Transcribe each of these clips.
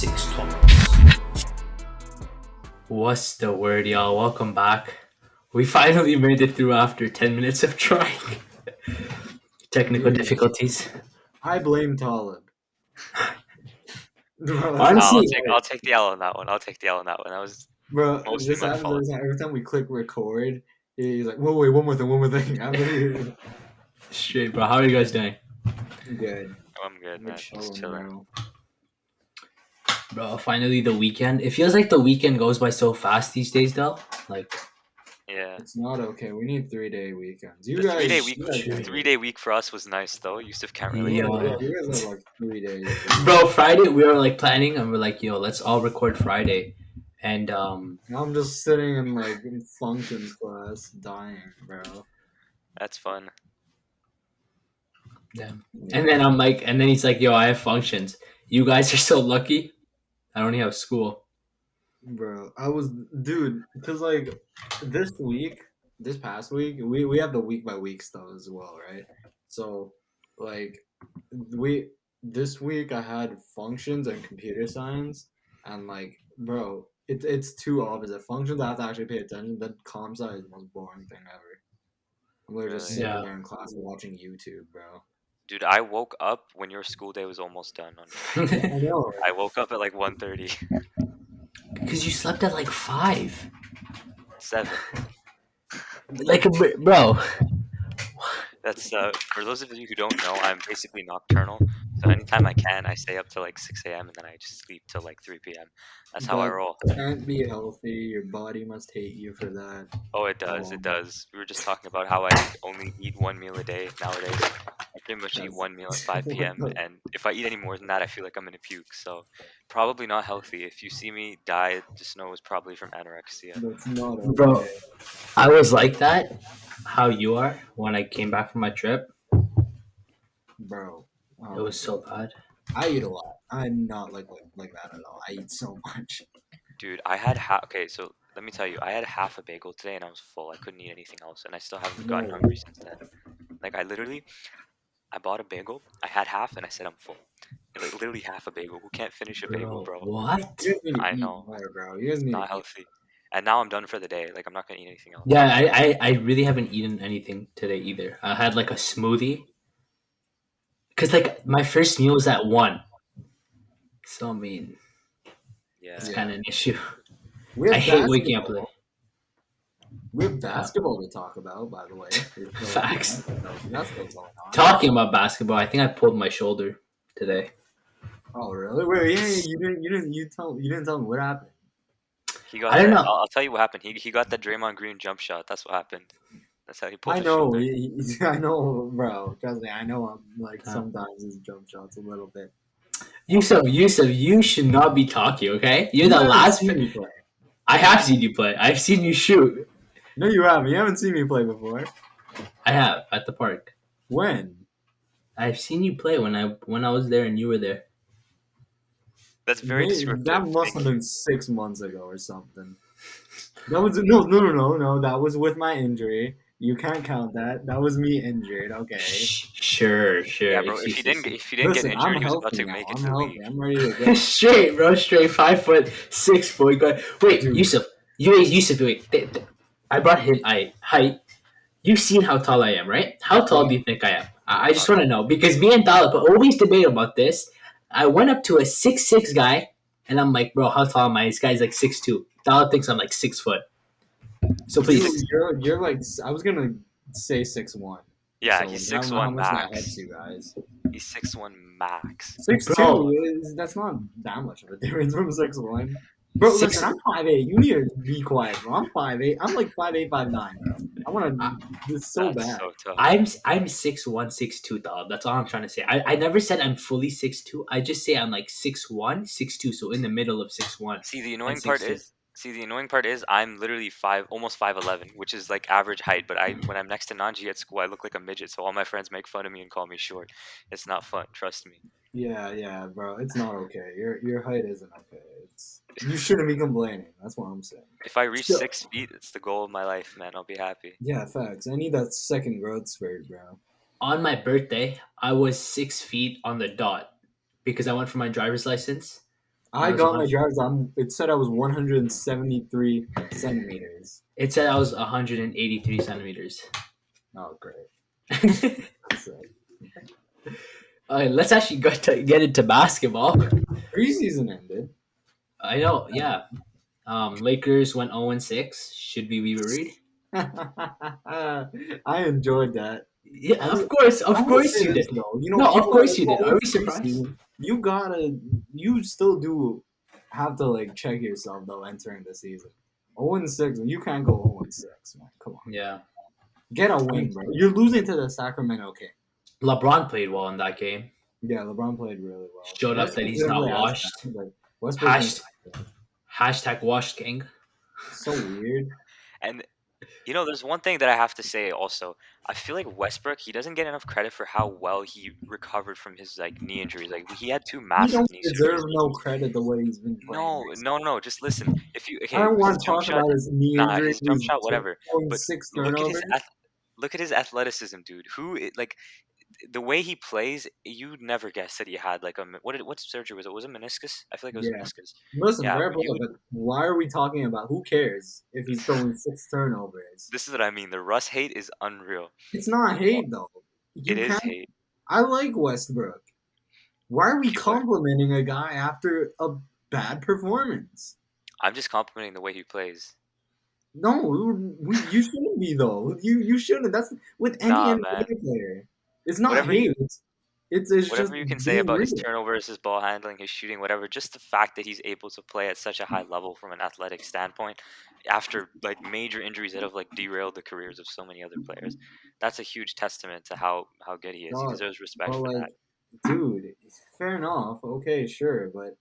Six Talks. What's the word, y'all? Welcome back. We finally made it through after 10 minutes of trying. Technical Dude, difficulties. I blame Talib. Bro, that's Honestly, how I'll take the L on that one. I'll take the L on that one. That was bro, mostly this my happens fault. every time we click record. He's like, wait, one more thing. I'm straight, bro. How are you guys doing? good. I'm good, We're man. Just chilling, chilling. bro. Bro, finally the weekend. It feels like the weekend goes by so fast these days, though. Like, Yeah. It's not okay. We need 3-day weekends. You The guys, 3-day week. you guys The do it. 3-day week for us was nice though. Yusuf can't relate. Yeah. Yeah, you guys have like 3 days. bro, Friday we were like planning and we're like, yo, let's all record Friday. And I'm just sitting in like in functions class, dying, bro. That's fun. yeah. And then I'm like, and then he's like, yo, I have functions. You guys are so lucky. I only have school. Bro, dude, because like this past week, we have the week by week stuff as well, right? So, like, we this week I had functions and computer science, and like, bro, it's two opposite. Functions I have to actually pay attention. Then comp sci is the most boring thing ever. We're just Really? sitting Yeah. there in class watching YouTube, bro. Dude, I woke up when your school day was almost done. I know. I woke up at like 1:30. Because you slept at like 5. 7. Like, bro. That's for those of you who don't know, I'm basically nocturnal. So anytime I can, I stay up till like 6 a.m. and then I just sleep till like 3 p.m. That's how I That roll. can't be healthy. Your body must hate you for that. Oh, it does. It does. We were just talking about how I only eat one meal a day nowadays. I pretty much eat one meal at 5 p.m. and if I eat any more than that, I feel like I'm gonna puke. So probably not healthy. If you see me die, just know it's probably from anorexia. That's not okay. Bro, I was like that, how you are, when I came back from my trip. Bro. It was so bad. I eat a lot. I'm not like that at all. I eat so much. Dude, I had okay, so let me tell you, I had half a bagel today and I was full. I couldn't eat anything else, and I still haven't gotten No. hungry since then. Like I bought a bagel, I had half, and I said I'm full. Like literally half a bagel. Who can't finish a bagel, bro? What? You guys need to I eat know. more, bro. You guys need Not to eat. healthy. And now I'm done for the day. Like I'm not gonna eat anything else. Yeah, I really haven't eaten anything today either. I had like a smoothie. Because, like, my first meal was at 1. So, I mean, Yeah. it's Yeah. kind of an issue. We have I hate waking up basketball. late. We have basketball to talk about, by the way. Facts. That's what's going on. Talking about basketball, I think I pulled my shoulder today. Oh really? Wait, yeah, you didn't tell me what happened. He got I don't that. know. I'll tell you what happened. He got that Draymond Green jump shot. That's what happened. That's how he pulled I his know, shoulder. I know, bro. Trust me, I know. I'm like Huh. sometimes his jump shots a little bit. Yusuf, you should not be talking, okay? You're You the haven't last. seen me play. I have seen you play. I've seen you shoot. No, you haven't. You haven't seen me play before. I have at the park. When? I've seen you play when I was there and you were there. That's very descriptive. That must Thank have you. been 6 months ago or something. That was no. That was with my injury. You can't count that. That was me injured. Okay. Sure. Yeah, bro. If he didn't get Listen, injured, I'm he was about healthy to now. make it I'm to the healthy. league. I'm ready to go. straight, bro. Straight 5'6" point guard. Wait, Dude. Yusuf. Wait. I brought his height. You've seen how tall I am, right? How tall do you think I am? I just want to know because me and Talib always debate about this. I went up to a 6'6" guy, and I'm like, bro, how tall am I? This guy's like 6'2". Talib thinks I'm like 6 foot. So please, You're like, I was gonna say 6'1". Yeah, So he's I don't know 6'1" how much that max. helps you guys. He's 6'1" max. 6'2" Bro. that's not that much of a difference from 6'1". Bro, Six- listen, I'm 5'8". You need to be quiet, bro. I'm 5'8". I'm like 5'8", 5'9", bro. I want to. This is so That's bad. so tough. I'm 6'1", 6'2", Talib. That's all I'm trying to say. I never said I'm fully 6'2". I just say I'm like 6'1", 6'2", so in the middle of 6'1". See, the annoying and part 6'2". is I'm literally almost 5'11", which is like average height. But when I'm next to Nanji at school, I look like a midget. So all my friends make fun of me and call me short. It's not fun. Trust me. Yeah, bro. It's not okay. Your height isn't okay. You shouldn't be complaining. That's what I'm saying. If I reach So- 6 feet, it's the goal of my life, man. I'll be happy. Yeah, facts. I need that second growth spurt, bro. On my birthday, I was 6 feet on the dot because I went for my driver's license. I was got my 100 driver's. It said I was 173 centimeters. It said I was 183 centimeters. Oh, great. So, Okay, let's actually get into basketball. preseason ended. I know, yeah. Lakers went 0-6. Should we be worried? I enjoyed that. Yeah, I of mean, course, I of will course say you this did. though, No, of people course are you did. Are always we surprised? preseason. You still do have to like check yourself though entering the season. 0-6, you can't go 0-6, man. Come on, Yeah. get a win, bro. You're losing to the Sacramento Kings. LeBron played well in that game. Yeah, LeBron played really well. Showed up that Westbrook he's didn't not play as washed. bad, but Westbrook didn't Hasht- play bad. hashtag washed king. So weird. And there's one thing that I have to say also. I feel like Westbrook, he doesn't get enough credit for how well he recovered from his knee injuries. Like he had 2 He massive don't knee deserve surgeries. no credit the way he's been playing. No, recently. no. Just listen. If you I don't want his to jump talk shot, about his knee nah, injury. his jump He's shot, whatever. But 6 look at his turnovers. look at his athleticism, dude. The way he plays, you'd never guess that he had like what surgery was it? Was it meniscus? I feel like it was Yeah. meniscus. Listen, Yeah, fair but play, but why are we talking about? Who cares if he's throwing 6 turnovers? This is what I mean. The Russ hate is unreal. It's not hate though. You It is can't. hate. I like Westbrook. Why are we Sure. complimenting a guy after a bad performance? I'm just complimenting the way he plays. No, you shouldn't be though. You shouldn't. That's with any Nah, NBA man. player. It's not Whatever hate. you- It's Whatever just you can say being about his real. turnovers, his ball handling, his shooting, whatever, just the fact that he's able to play at such a high level from an athletic standpoint after major injuries that have derailed the careers of so many other players, that's a huge testament to how good he is. He Dog, deserves respect But for like, that. dude, fair enough. Okay, sure, but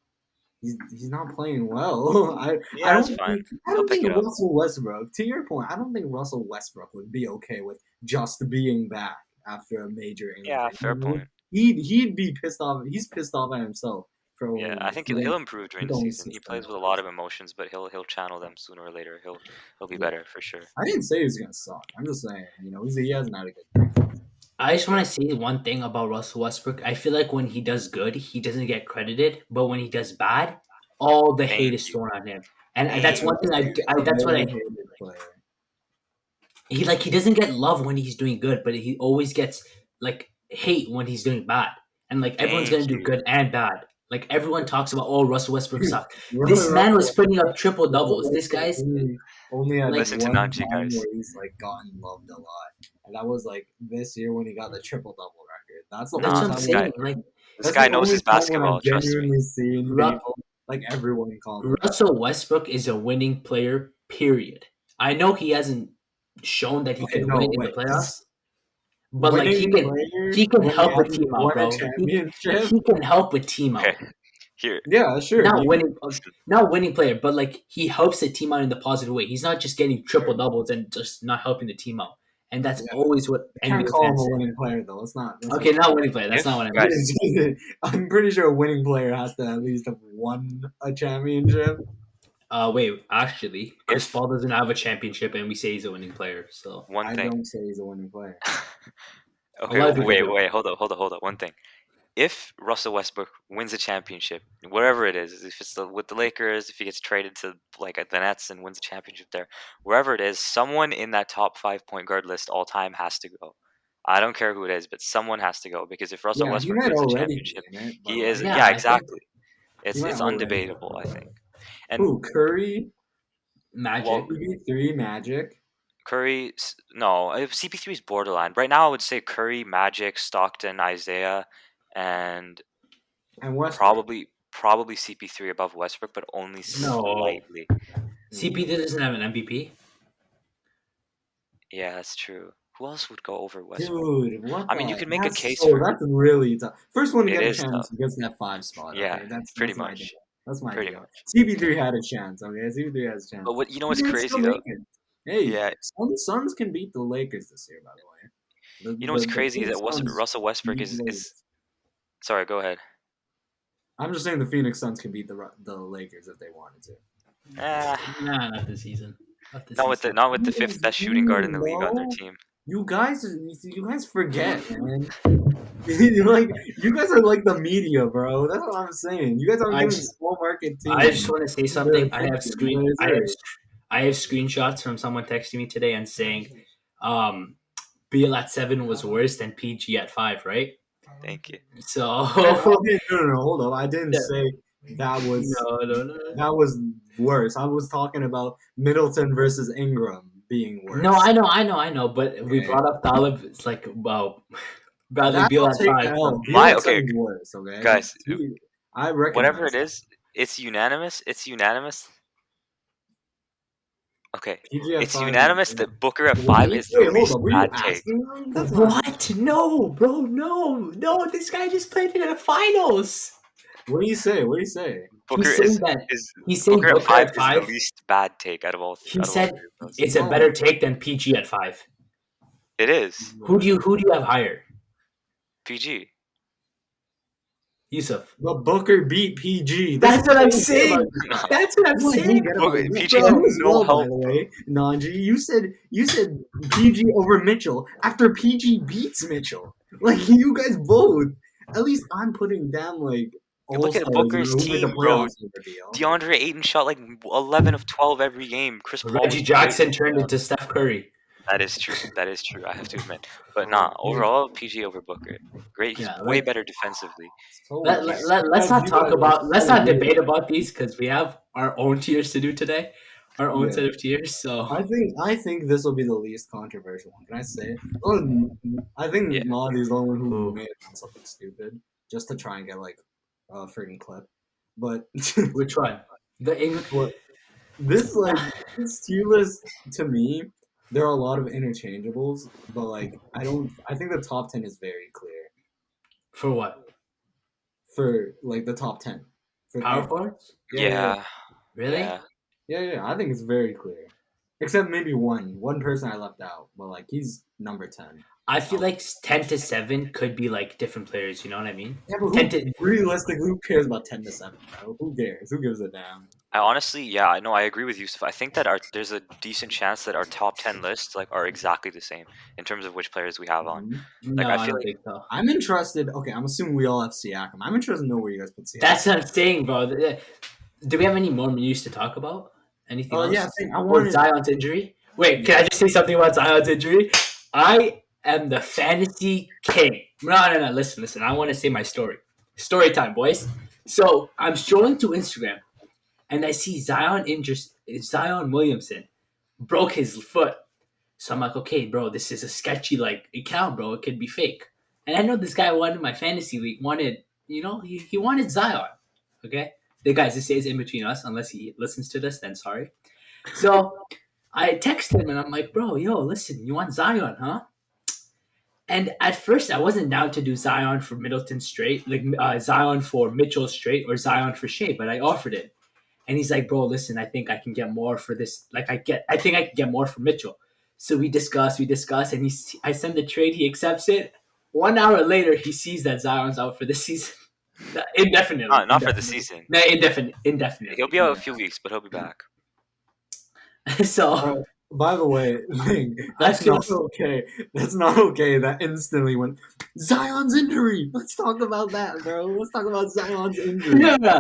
he's not playing well. I Yeah, that's don't fine. think I He'll don't pick think it up. Russell Westbrook. To your point, I don't think Russell Westbrook would be okay with just being back after a major injury. Yeah, fair point. He'd be pissed off. He's pissed off at himself for Yeah, I think only he'll improve during the only season. He 6 plays with a turnovers. lot of emotions, but he'll channel them sooner or later. He'll be Yeah. better for sure. I didn't say he was gonna suck. I'm just saying, he hasn't had a good. I just want to say one thing about Russell Westbrook. I feel like when he does good, he doesn't get credited, but when he does bad, all the hate is thrown on him. And that's one thing that's what I he doesn't get love when he's doing good, but he always gets hate when he's doing bad. And everyone's Thank gonna do you. good and bad. Everyone talks about, oh, Russell Westbrook sucked. This man was putting up triple doubles. This guy's only had Listen to one Nanchi, time guys. where he's gotten loved a lot, and that was this year when he got the triple double record. That's the that's only what I'm time. saying. This guy knows his I've basketball. Trust me. genuinely seen Ru- people everyone call him. Russell Westbrook is a winning player, period. I know he hasn't shown that he Okay, can no, win in the wait. playoffs, but Winning he can when help a hasn't team out, won bro. a championship. He can help a team out. Okay. Here, Yeah, sure. Not winning player, but he helps the team out in the positive way. He's not just getting triple doubles and just not helping the team out. And that's always what Can't NBA call him fans a say. winning player though. It's not. Okay, not winning player. That's not what I meant. guys, I'm pretty sure a winning player has to at least have won a championship. Wait, actually, Chris If- Paul doesn't have a championship, and we say he's a winning player. So one I thing. don't say he's a winning player. Okay, lot of people wait, do. hold up. One thing. If Russell Westbrook wins a championship, wherever it is, if it's with the Lakers, if he gets traded to the Nets and wins a championship there, wherever it is, someone in that top 5 point guard list all time has to go. I don't care who it is, but someone has to go because if Russell Yeah, he Westbrook might wins a already championship, be in it, but he is. Yeah, Yeah, I think- exactly. He might It's already be. undebatable, I think. And Who? Curry, Magic. Well, CP3, Magic. Curry, no, CP3 is borderline. Right now, I would say Curry, Magic, Stockton, Isaiah, and And Westbrook. probably CP3 above Westbrook, but only slightly. CP doesn't have an MVP. Yeah, that's true. Who else would go over Westbrook? Dude, what? I mean, you the- can make a that's case so- for- That's really tough. First one to It get a is chance tough. gets that 5 spot. Yeah, okay? That's pretty my much. deal. That's my Pretty deal. much. CP3 had a chance. Okay, CP3 has a chance. But what's He can crazy still though? make it. Hey, Yeah. Suns can beat the Lakers this year. By the way, You know what's crazy is that Suns Russell Westbrook beat is. the Lakers. Sorry, go ahead. I'm just saying the Phoenix Suns can beat the Lakers if they wanted to. Ah, Nah, not this season. not with the fifth best shooting guard in the league on their team. You guys forget, man. Like you guys are like the media, bro. That's what I'm saying. You guys aren't I giving just, small market I just teams want to say their something. attention. You guys are. I have screenshots from someone texting me today and saying, BL at 7 was worse than PG at 5, right? Thank you. So No, hold up. I didn't say that was no. worse. I was talking about Middleton versus Ingram being worse. No, I know. But we brought up Talib. It's like, wow, Bradley That Beal I'll at take 5. the L. My Middleton okay, is worse. Okay, guys, I recognize whatever it that. is, it's unanimous. It's unanimous. Okay, PG at it's 5. unanimous that Booker at 5 is the Wait, hold least up. Were you bad take. asking them? That's not. What? No, bro, no. This guy just played in the finals. What do you say? What do you say? Booker saying that- is he's saying Booker at Booker at 5 is 5. the least bad take out of all. He out of all said three of those. it's a No. better take than PG at 5. It is Who do you have higher? PG. Yusuf. But Booker beat PG. That's what I'm This is what saying. you get about That's what I'm this. saying. You get about Booker- this. PG Bro, had you as no well, help, by the way, Nanji. You said PG over Mitchell after PG beats Mitchell. Like you guys both. At least I'm putting down like You look at all-stars, Booker's who made the team, bro. playoffs over deal. DeAndre Ayton shot like 11 of 12 every game. Chris Paul Reggie was Jackson great. turned into Steph Curry. That is true. That is true. I have to admit. But nah, overall, PG over Booker. Great. He's Yeah, way like- better defensively. Let's not talk about. Let's not debate about these because we have our own tiers to do today, our own Yeah. set of tiers. So I think this will be the least controversial one. Can I say it? I think Yeah. Naughty's the one who Ooh. may have done something stupid just to try and get like a freaking clip. But which one? The English. this this tier list to me, there are a lot of interchangeables, but like I think the top 10 is very clear For what? for like the top 10 for Power forwards? Yeah. Really? Yeah. I think it's very clear. Except maybe one person I left out, but like he's number 10. I feel like 10 to 7 could be like different players. You know what I mean? Yeah, but 10 to, realistically, who cares about 10 to 7, bro? Who cares? Who gives a damn? I honestly, yeah, I know. I agree with Yusuf. I think that there's a decent chance that our top 10 lists like are exactly the same in terms of which players we have on. no, I I, feel don't like- think so. I'm interested. Okay, I'm assuming we all have Siakam. I'm interested to know where you guys put Siakam. That's what I'm saying, bro. Do we have any more news to talk about? Anything else? yeah, I Or wanted. Zion's injury? Wait, can I just say something about Zion's injury? I am the fantasy king. No. Listen. I want to say my story. Story time, boys. So I'm strolling to Instagram, and I see Zion Williamson broke his foot. So I'm like, okay, bro, this is a sketchy like account, bro. It could be fake. And I know this guy wanted my fantasy league. He wanted Zion. Okay, the guys, this stays in between us. Unless he listens to this, then sorry. So I text him and I'm like, bro, yo, listen, you want Zion, huh? And at first, I wasn't down to do Zion for Middleton straight, like Zion for Mitchell straight, or Zion for Shea, but I offered it. And he's like, bro, listen, I think I can get more for this. I think I can get more for Mitchell. So we discuss, and I send the trade, he accepts it. 1 hour later, he sees that Zion's out for the season. Indefinitely. Not for the season. No, indefinitely. He'll be out a few weeks, but he'll be back. So By the way, that's not okay. That's not okay. That instantly went Zion's injury. Let's talk about that, bro. Let's talk about Zion's injury. yeah.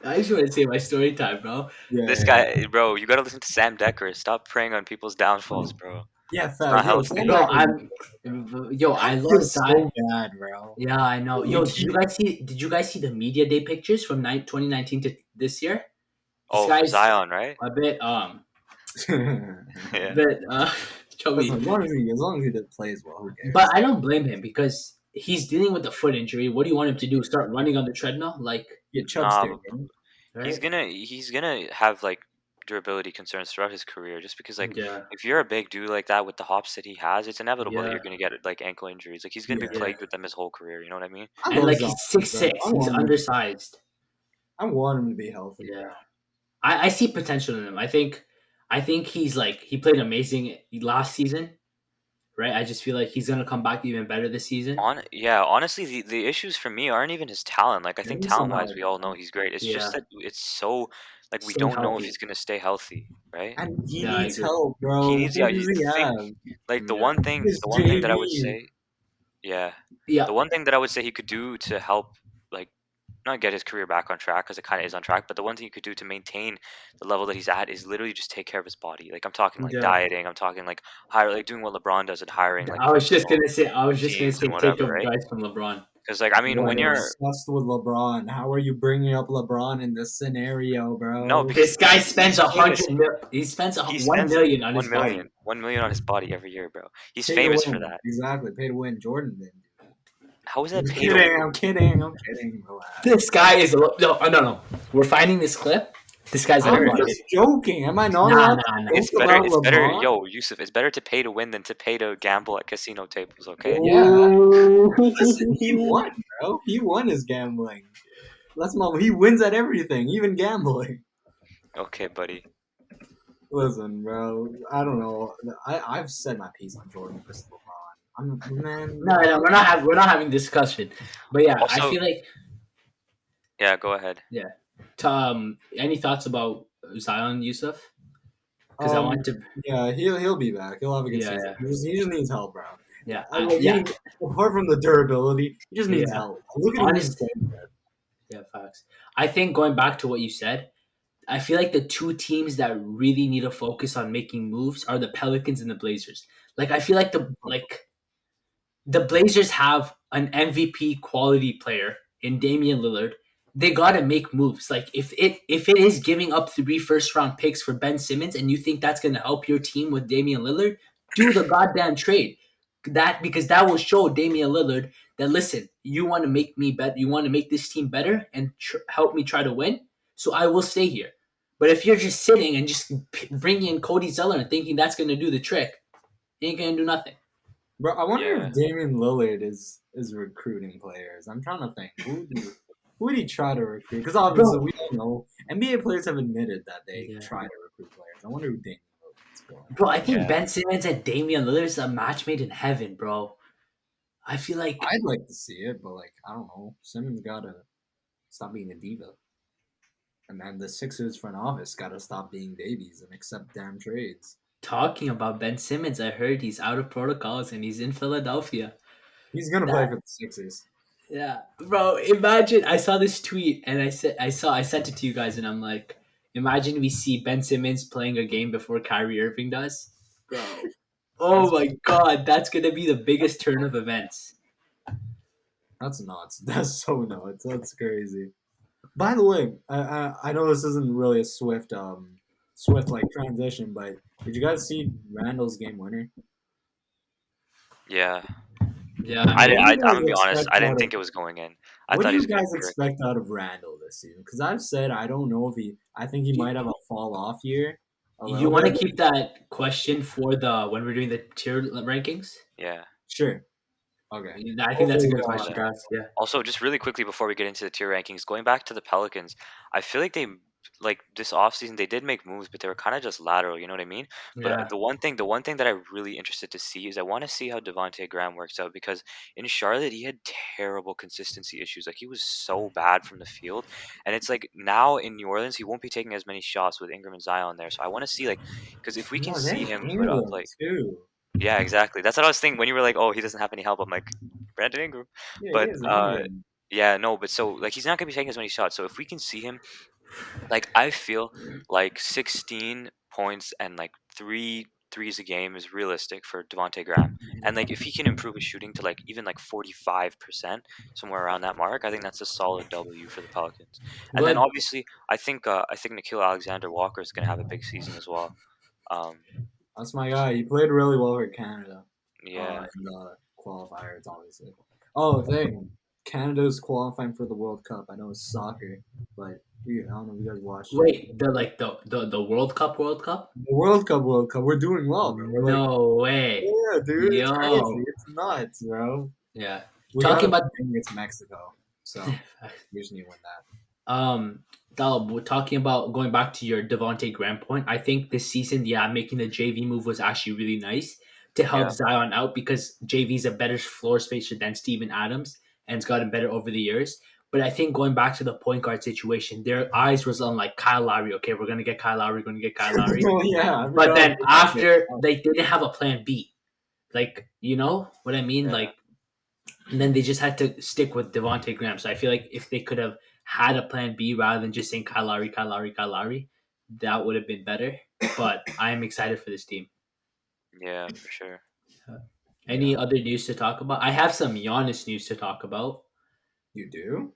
I just want to say my story time, bro. Yeah, This guy, bro, you gotta listen to Sam Decker. Stop preying on people's downfalls, bro. Yeah, not fact. healthy. Bro, I love so Zion. bad, bro. Yeah, I know. Yo, did you guys see the media day pictures from 2019 to this year? Oh, for guy's Zion, right? A bit Yeah. chubby. As long as he plays well, who cares? But I don't blame him because he's dealing with a foot injury. What do you want him to do? Start running on the treadmill? Like, yeah, Chubb's Nah, there, bro. right? He's gonna have like durability concerns throughout his career, just because like yeah. if you're a big dude like that with the hops that he has, it's inevitable that Yeah. you're gonna get like ankle injuries. Like he's gonna be Yeah. plagued with them his whole career. You know what I mean? I And love like Zion, he's 6'6", bro. he's undersized. I want him to be healthy. Yeah. I see potential in him. I think he's like he played amazing last season, right? I just feel like he's gonna come back even better this season. Honestly, the issues for me aren't even his talent. Like I think Maybe talent wise, somehow- we all know he's great. It's just Yeah. that it's so Like we Stay don't know if healthy. he's gonna stay healthy, right? And he Yeah, I needs agree. help, bro. He needs, Who yeah. does The he thing, have? like Yeah. the one thing that I would say, yeah, Yeah. the one thing that I would say he could do to help, like, not get his career back on track because it kind of is on track, but the one thing he could do to maintain the level that he's at is literally just take care of his body. Like I'm talking like Yeah. dieting. I'm talking like like doing what LeBron does and hiring like I was just personal gonna say. I was just gonna teams say and take whatever, up right? guys from LeBron. Because like I mean, when You're you're obsessed with LeBron. How are you bringing up LeBron in this scenario, bro? no, because This guy spends he's famous. He spends He 1 spends million on his body. 1 million on his body every year, bro. He's Pay to famous for win. that. Exactly. Pay to win. Jordan did. How is that I'm paid? kidding. I'm kidding. I'm kidding. Relax. This guy is no. We're finding this clip. This guy's a I'm bucket. just joking. Am I not Nah, allowed nah, to nah. It's joke better. about It's better. LeBron? Yo, Yusuf, it's better to pay to win than to pay to gamble at casino tables. Okay. Yeah. Ooh. Listen, he won, bro. He won his gambling. He wins at everything, even gambling. Okay, buddy. Listen, bro. I don't know. I've said my piece on Jordan versus LeBron. No, we're not having discussion. But yeah, I Also- feel like Yeah, go ahead. any thoughts about Zion Yusuf? Because I want to. Yeah, he'll be back. He'll have a good Yeah, season. yeah. He just needs help, bro. Yeah, Like, apart from the durability, he just needs Yeah. help. Look at him. Honest- Yeah, facts. I think going back to what you said, I feel like the two teams that really need to focus on making moves are the Pelicans and the Blazers. Like I feel like the Blazers have an MVP quality player in Damian Lillard. They gotta make moves. Like if it is giving up 3 first-round picks for Ben Simmons and you think that's gonna help your team with Damian Lillard, do the goddamn trade. Because that will show Damian Lillard that listen, you want to make me better, you want to make this team better and help me try to win. So I will stay here. But if you're just sitting and just bringing in Cody Zeller and thinking that's gonna do the trick, it ain't gonna do nothing. Bro, I wonder Yeah. if Damian Lillard is recruiting players. I'm trying to think. Who would he try to recruit? Because obviously we all know NBA players have admitted that they try to recruit players. I wonder who Damian Lillard is going. Bro, I think Yeah. Ben Simmons and Damian Lillard is a match made in heaven, bro. I feel like I'd like to see it, but like I don't know. Simmons gotta stop being a diva, and then the Sixers front office gotta stop being babies and accept damn trades. talking about Ben Simmons, I heard he's out of protocols and he's in Philadelphia. He's gonna play for the Sixers. Yeah, bro. Imagine I saw this tweet and I sent it to you guys and I'm like, imagine we see Ben Simmons playing a game before Kyrie Irving does, bro. Oh my god, that's gonna be the biggest turn of events. That's nuts. That's so nuts. That's crazy. By the way, I know this isn't really a swift like transition, but did you guys see Randall's game winner? Yeah. Yeah, I'm What do you guys gonna be honest. expect I didn't out think of- it was going in. I What thought do he you was gonna guys be right. expect out of Randall this season? Because I've said I don't know if I think he might have a fall off year. you want to keep that question for when we're doing the tier rankings? Yeah. Sure. Okay. I think that's a good Oh, question, guys. Yeah. Also, just really quickly before we get into the tier rankings, going back to the Pelicans, I feel like they like this offseason they did make moves, but they were kind of just lateral. You know what I mean? But Yeah. the one thing that I'm really interested to see is I want to see how Devontae Graham works out because in Charlotte he had terrible consistency issues. Like he was so bad from the field, and it's like now in New Orleans he won't be taking as many shots with Ingram and Zion there. So I want to see like because if we can No, see that's him put Ingram, up like too. yeah exactly that's what I was thinking when you were like oh he doesn't have any help. I'm like Brandon Ingram, Yeah, but he is Ingram. yeah no but so like he's not gonna be taking as many shots. So if we can see him like I feel like 16 points and like 3 threes a game is realistic for Devontae Graham. And like if he can improve his shooting to like even like 45%, somewhere around that mark, I think that's a solid W for the Pelicans. And then Good. obviously I think Nikhil Alexander Walker is gonna have a big season as well. That's my guy. He played really well for Canada. Yeah. In the qualifiers, obviously. Oh, thing. Canada's qualifying for the World Cup. I know it's soccer, but I don't know if you guys watched it. Wait, the World Cup. The World Cup. We're doing well, bro. We're No way. yeah, dude. It's Yo. crazy. It's nuts, bro. Yeah. We Talking gotta about- win against Mexico, so we just need to win that. Dalib, we're talking about going back to your Devontae Graham point. I think this season, making the JV move was actually really nice to help Yeah. Zion out because JV's a better floor spacer than Steven Adams and it's gotten better over the years. But I think going back to the point guard situation, their eyes was on like Kyle Lowry. Okay, we're gonna get Kyle Lowry. We're gonna get Kyle Lowry. Oh yeah, I But forgot then about that. after they didn't have a plan B. Like, you know what I mean? Yeah. Like, and then they just had to stick with Devontae Graham. So I feel like if they could have had a plan B rather than just saying Kyle Lowry, Kyle Lowry, Kyle Lowry, that would have been better. But I am excited for this team. Yeah, for sure. Any other news to talk about? I have some Giannis news to talk about. You do?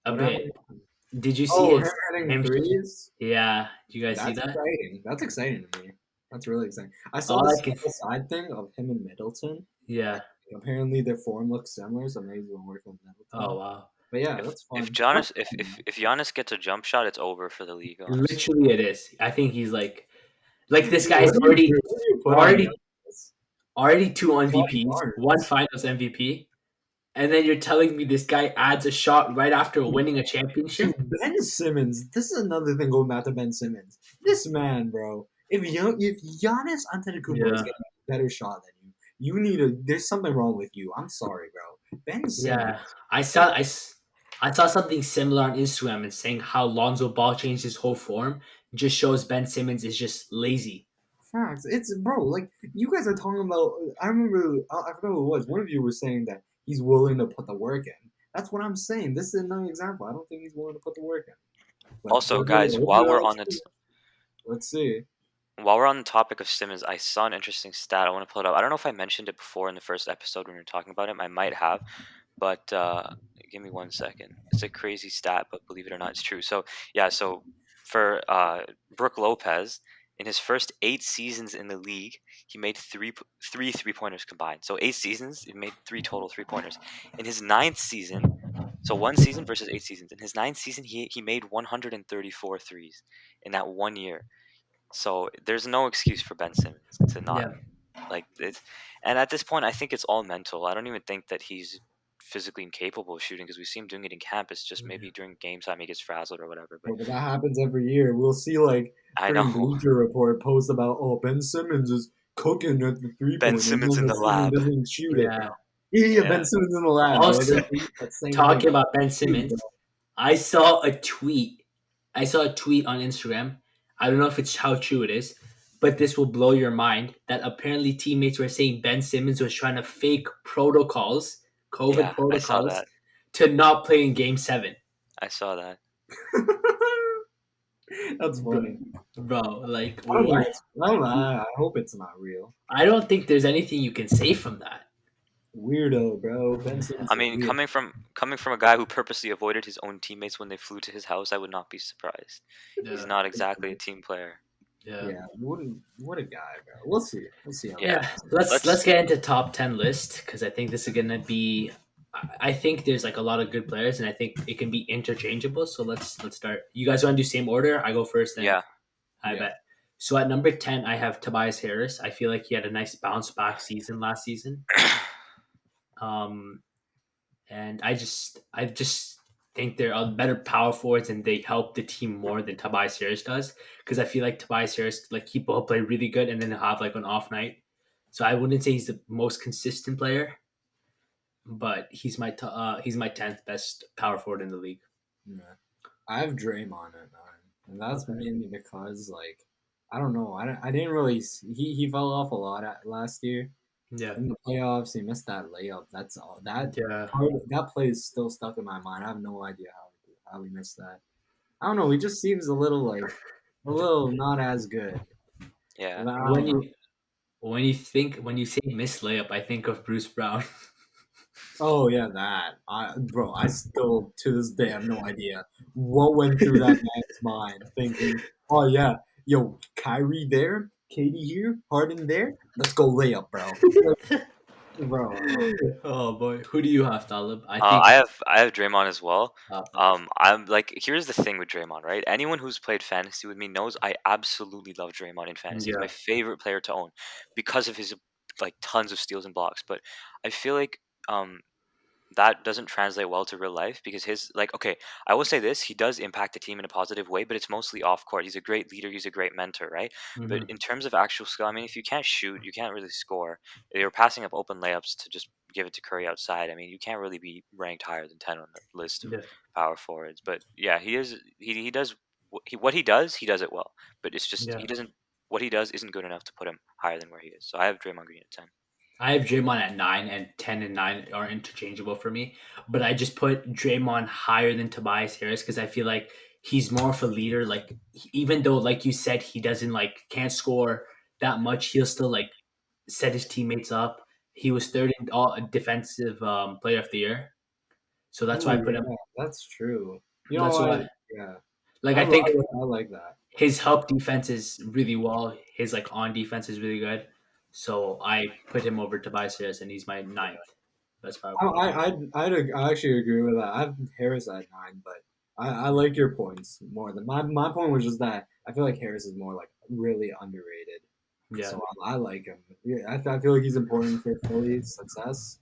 A What bit. happened? Did you see Oh, it? him hitting him- threes. Yeah. Did you guys see That's that? exciting. That's exciting to me. That's really exciting. I saw All this I can- side thing of him and Middleton. Yeah. Apparently their form looks similar, so maybe he's been working with Middleton. Oh wow. But yeah, that's fun. If Giannis, if Giannis gets a jump shot, it's over for the league. Honestly. Literally, it is. I think he's like this guy's What do you put on already Giannis? already 2 MVPs, Barnes. 1 Finals MVP, and then you're telling me this guy adds a shot right after winning a championship? Ben Simmons. This is another thing going back to Ben Simmons. This man, bro. If Giannis Antetokounmpo is getting a better shot than you, you need to. There's something wrong with you. I'm sorry, bro. Ben Simmons. Yeah, I saw something similar on Instagram and saying how Lonzo Ball changed his whole form. Just shows Ben Simmons is just lazy. Facts. It's bro. Like you guys are talking about. I remember. I forgot who it was. One of you was saying that he's willing to put the work in. That's what I'm saying. This is another example. I don't think he's willing to put the work in. But Also, guys, while we're on it, let's see. while we're on the topic of Simmons, I saw an interesting stat. I want to pull it up. I don't know if I mentioned it before in the first episode when we were talking about him. I might have, but give me 1 second. It's a crazy stat, but believe it or not, it's true. So yeah, so for Brook Lopez, in his first 8 seasons in the league, he made three 3-pointers combined. So 8 seasons, he made 3 total 3-pointers. In his 9th season, so 1 season versus 8 seasons. In his 9th season, he made 134 threes in that 1 year. So there's no excuse for Ben Simmons to not like it. And at this point, I think it's all mental. I don't even think that he's physically incapable of shooting because we see him doing it in camp. It's just maybe during game time he gets frazzled or whatever. But But that happens every year. We'll see like I freaking know Bleacher Report post about Ben Simmons is cooking at the 3-point. Ben Simmons in the lab. Doesn't shoot it. Yeah. Yeah, Yeah. Ben Simmons in the lab. Also, Talking Talking about Ben Simmons, I saw a tweet. on Instagram. I don't know if it's how true it is, but this will blow your mind that apparently teammates were saying Ben Simmons was trying to fake protocols, COVID Yeah, I saw protocols, that. to not play in Game 7. I saw that. That's funny. Bro, like, I don't know. what? I hope it's not real. I don't think there's anything you can say from that. Weirdo, bro. Ben Simmons. I mean, coming from a guy who purposely avoided his own teammates when they flew to his house, I would not be surprised. He's not exactly a team player. Yeah, what a guy, bro. We'll see. We'll see how. Yeah. it goes. Let's get into top 10 list because I think this is gonna be. I think there's like a lot of good players and I think it can be interchangeable. So let's start. You guys want to do same order? I go first. Then Yeah. I Yeah. bet. So at number 10, I have Tobias Harris. I feel like he had a nice bounce back season last season. And I just think they're better power forwards and they help the team more than Tobias Harris does because I feel like Tobias Harris like he will play really good and then he'll have like an off night. So I wouldn't say he's the most consistent player, but he's my 10th best power forward in the league. Yeah. I have Draymond at 9, and that's mainly because like I don't know. I didn't really. He fell off a lot last year Yeah. in the playoffs. He missed that layup. That's all. That Yeah. that play is still stuck in my mind. I have no idea how he missed that. I don't know. He just seems a little not as good. Yeah. And I don't know. When you say miss layup, I think of Bruce Brown. Oh yeah, that. I still to this day have no idea what went through that man's mind. Thinking, oh yeah, yo, Kyrie there, KD here, Harden there. Let's go layup, bro. Bro, Oh boy, who do you have, Talib? I have Draymond as well. Uh, I'm like, here's the thing with Draymond, right? Anyone who's played fantasy with me knows I absolutely love Draymond in fantasy. He's Yeah. my favorite player to own because of his like tons of steals and blocks. But I feel like that doesn't translate well to real life because his like okay, I will say this, he does impact the team in a positive way, but it's mostly off court. He's a great leader, he's a great mentor, right? mhm. But in terms of actual skill, I mean, if you can't shoot, you can't really score. You're passing up open layups to just give it to Curry outside. I mean, you can't really be ranked higher than 10 on the list of Yeah. power forwards. But yeah, he is. He does what he does. He does it well. But it's just Yeah. he doesn't. What he does isn't good enough to put him higher than where he is. So I have Draymond Green at 10. I have Draymond at 9, and 10 and 9 are interchangeable for me. But I just put Draymond higher than Tobias Harris because I feel like he's more of a leader. Like even though, like you said, he doesn't can't score that much, he'll still set his teammates up. He was third in all defensive player of the year, so that's why I Ooh, put him. yeah, that's true. You know That's what? why, Yeah, I think I like that. his help defense is really well. His on defense is really good. So I put him over Tobias Harris, and he's my 9th. That's why I actually agree with that. I have Harris at 9, but I like your points more. Than my point was just that I feel like Harris is more like really underrated. yeah. So I like him. Yeah, I feel like he's important for Philly's success.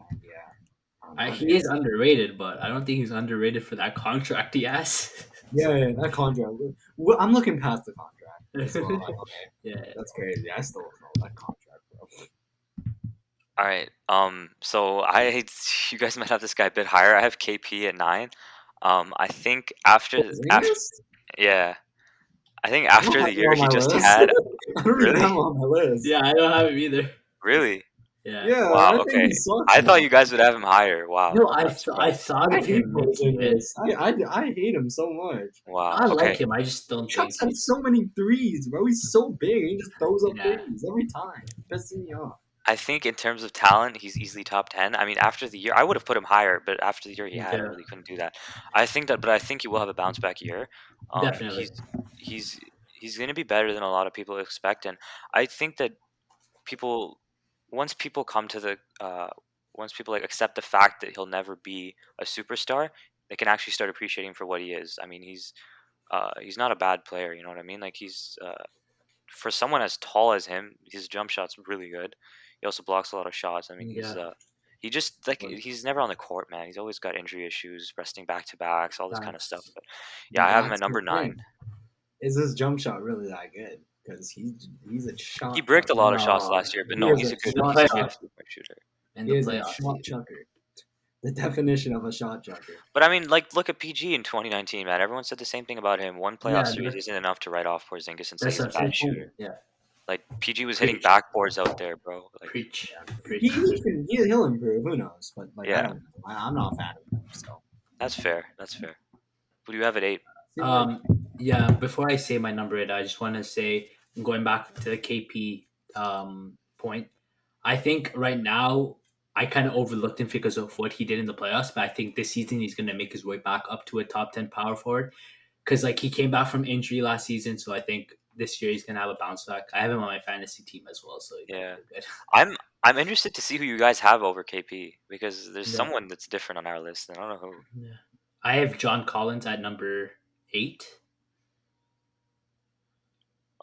And yeah, He is underrated, but I don't think he's underrated for that contract he has. yeah, that contract. Well, I'm looking past the contract as well. Like, okay, Yeah. that's crazy. I still don't know that contract, bro. All right. So you guys might have this guy a bit higher. I have KP at 9. I think after Porzingis? yeah, I think I after don't the have him year on he my just list. had. I don't even Really? have him on my list. Yeah, I don't have him either. Really? Yeah. Yeah, Wow. I think Okay. he sucks. I thought now. you guys would have him higher. Wow. No, I'm I surprised. thought I of hate him making it. Porzingis. I hate him so much. Wow. I like Okay. him. I just don't He think chucks at he's. so many threes, bro. He's so big. He just throws up Yeah. threes every time. Pissing me off. I think in terms of talent, he's easily top 10. I mean, after the year, I would have put him higher, but after the year he had, I Yeah. really couldn't do that. I think he will have a bounce back year. Definitely. He's going to be better than a lot of people expect, and I think that people once people come to the once people accept the fact that he'll never be a superstar, they can actually start appreciating him for what he is. I mean, he's not a bad player. You know what I mean? Like he's for someone as tall as him, his jump shot's really good. He also blocks a lot of shots. I mean, Yeah. he just he's never on the court, man. He's always got injury issues, resting back to backs, all this kind of stuff. But yeah, I have him at That's number the thing. 9. Is his jump shot really that good? Because he's a shot. He bricked a lot of shots No, last year, but he no, is he's a a good shot three-point shooter. In He the is a playoffs. shot chucker. The definition of a shot chucker. But I mean, look at PG in 2019, man. Everyone said the same thing about him. One playoff Yeah, series that's- isn't enough to write off Porzingis and say That's he's a what I'm bad saying. shooter. Yeah. Like PG was hitting Preach. backboards out there, bro. Like, Preach. He'll improve. Who knows? But Yeah. I don't know. I'm not a fan of him. So that's fair. That's fair. Who do you have at 8? Yeah, before I say my number 8, I just want to say, going back to the KP point, I think right now I kind of overlooked him because of what he did in the playoffs, but I think this season he's going to make his way back up to a top 10 power forward because he came back from injury last season, so I think this year he's going to have a bounce back. I have him on my fantasy team as well, so Yeah. good. I'm interested to see who you guys have over KP because there's Yeah. someone that's different on our list, and I don't know who. Yeah. I have John Collins at number 8.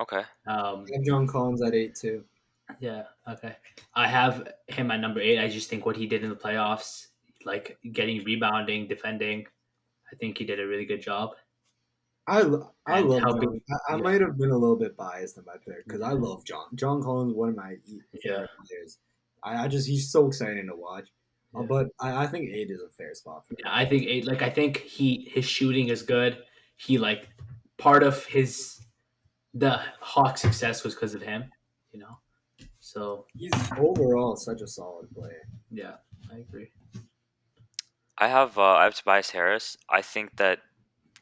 Okay. I have John Collins at 8 too. Yeah, okay. I have him at number 8. I just think what he did in the playoffs, getting rebounding, defending, I think he did a really good job. I And love helping- John. I yeah. might have been a little bit biased in my pick because I love John. John Collins, one of my favorite players. He's so exciting to watch. Yeah. But I think 8 is a fair spot for him. Yeah, I think 8. I think his shooting is good. He part of the Hawks' success was because of him, So He's overall such a solid player. yeah, I agree. I have Tobias Harris. I think that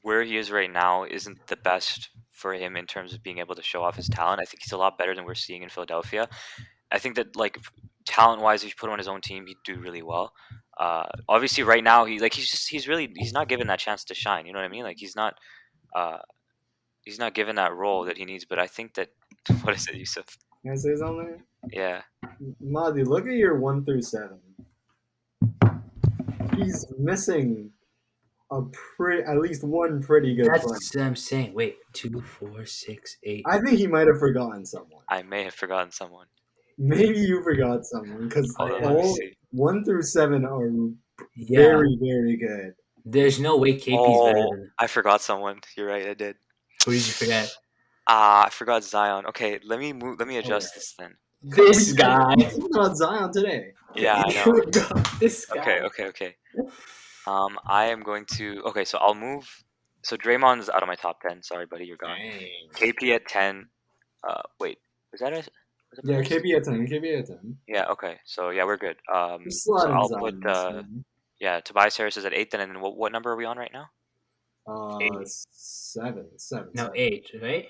where he is right now isn't the best for him in terms of being able to show off his talent. I think he's a lot better than we're seeing in Philadelphia. I think that talent-wise, if you put him on his own team, he'd do really well. Obviously, right now he's not given that chance to shine. You know what I mean? He's not given that role that he needs. But I think that what is it, Yusuf? Can I say something? Yeah. Madi, look at your 1 through 7. He's missing at least one pretty good That's player. what I'm saying. Wait, 2, 4, 6, 8. I think he might have forgotten someone. I may have forgotten someone. Maybe you forgot someone because Hold on, let me all see. 1 through 7 are Yeah, very, very good. there's no way KP's better Oh, than. I forgot someone. You're right, I did. Who did you forget? I forgot Zion. Okay, let me adjust this then. This guy. We talked about Zion today. Yeah, I know. This guy. Okay. I am going to. Okay, so I'll move. So Draymond's out of my top 10. Sorry, buddy, you're gone. Dang. KP at 10. Wait, was that a? Was that Yeah, my list? KP at 10. KP at 10. Yeah. Okay. So yeah, we're good. Just So slot in I'll Zion. put yeah, Tobias Harris is at 8. Then, and then what number are we on right now? Seven. No, Seven. 8, right?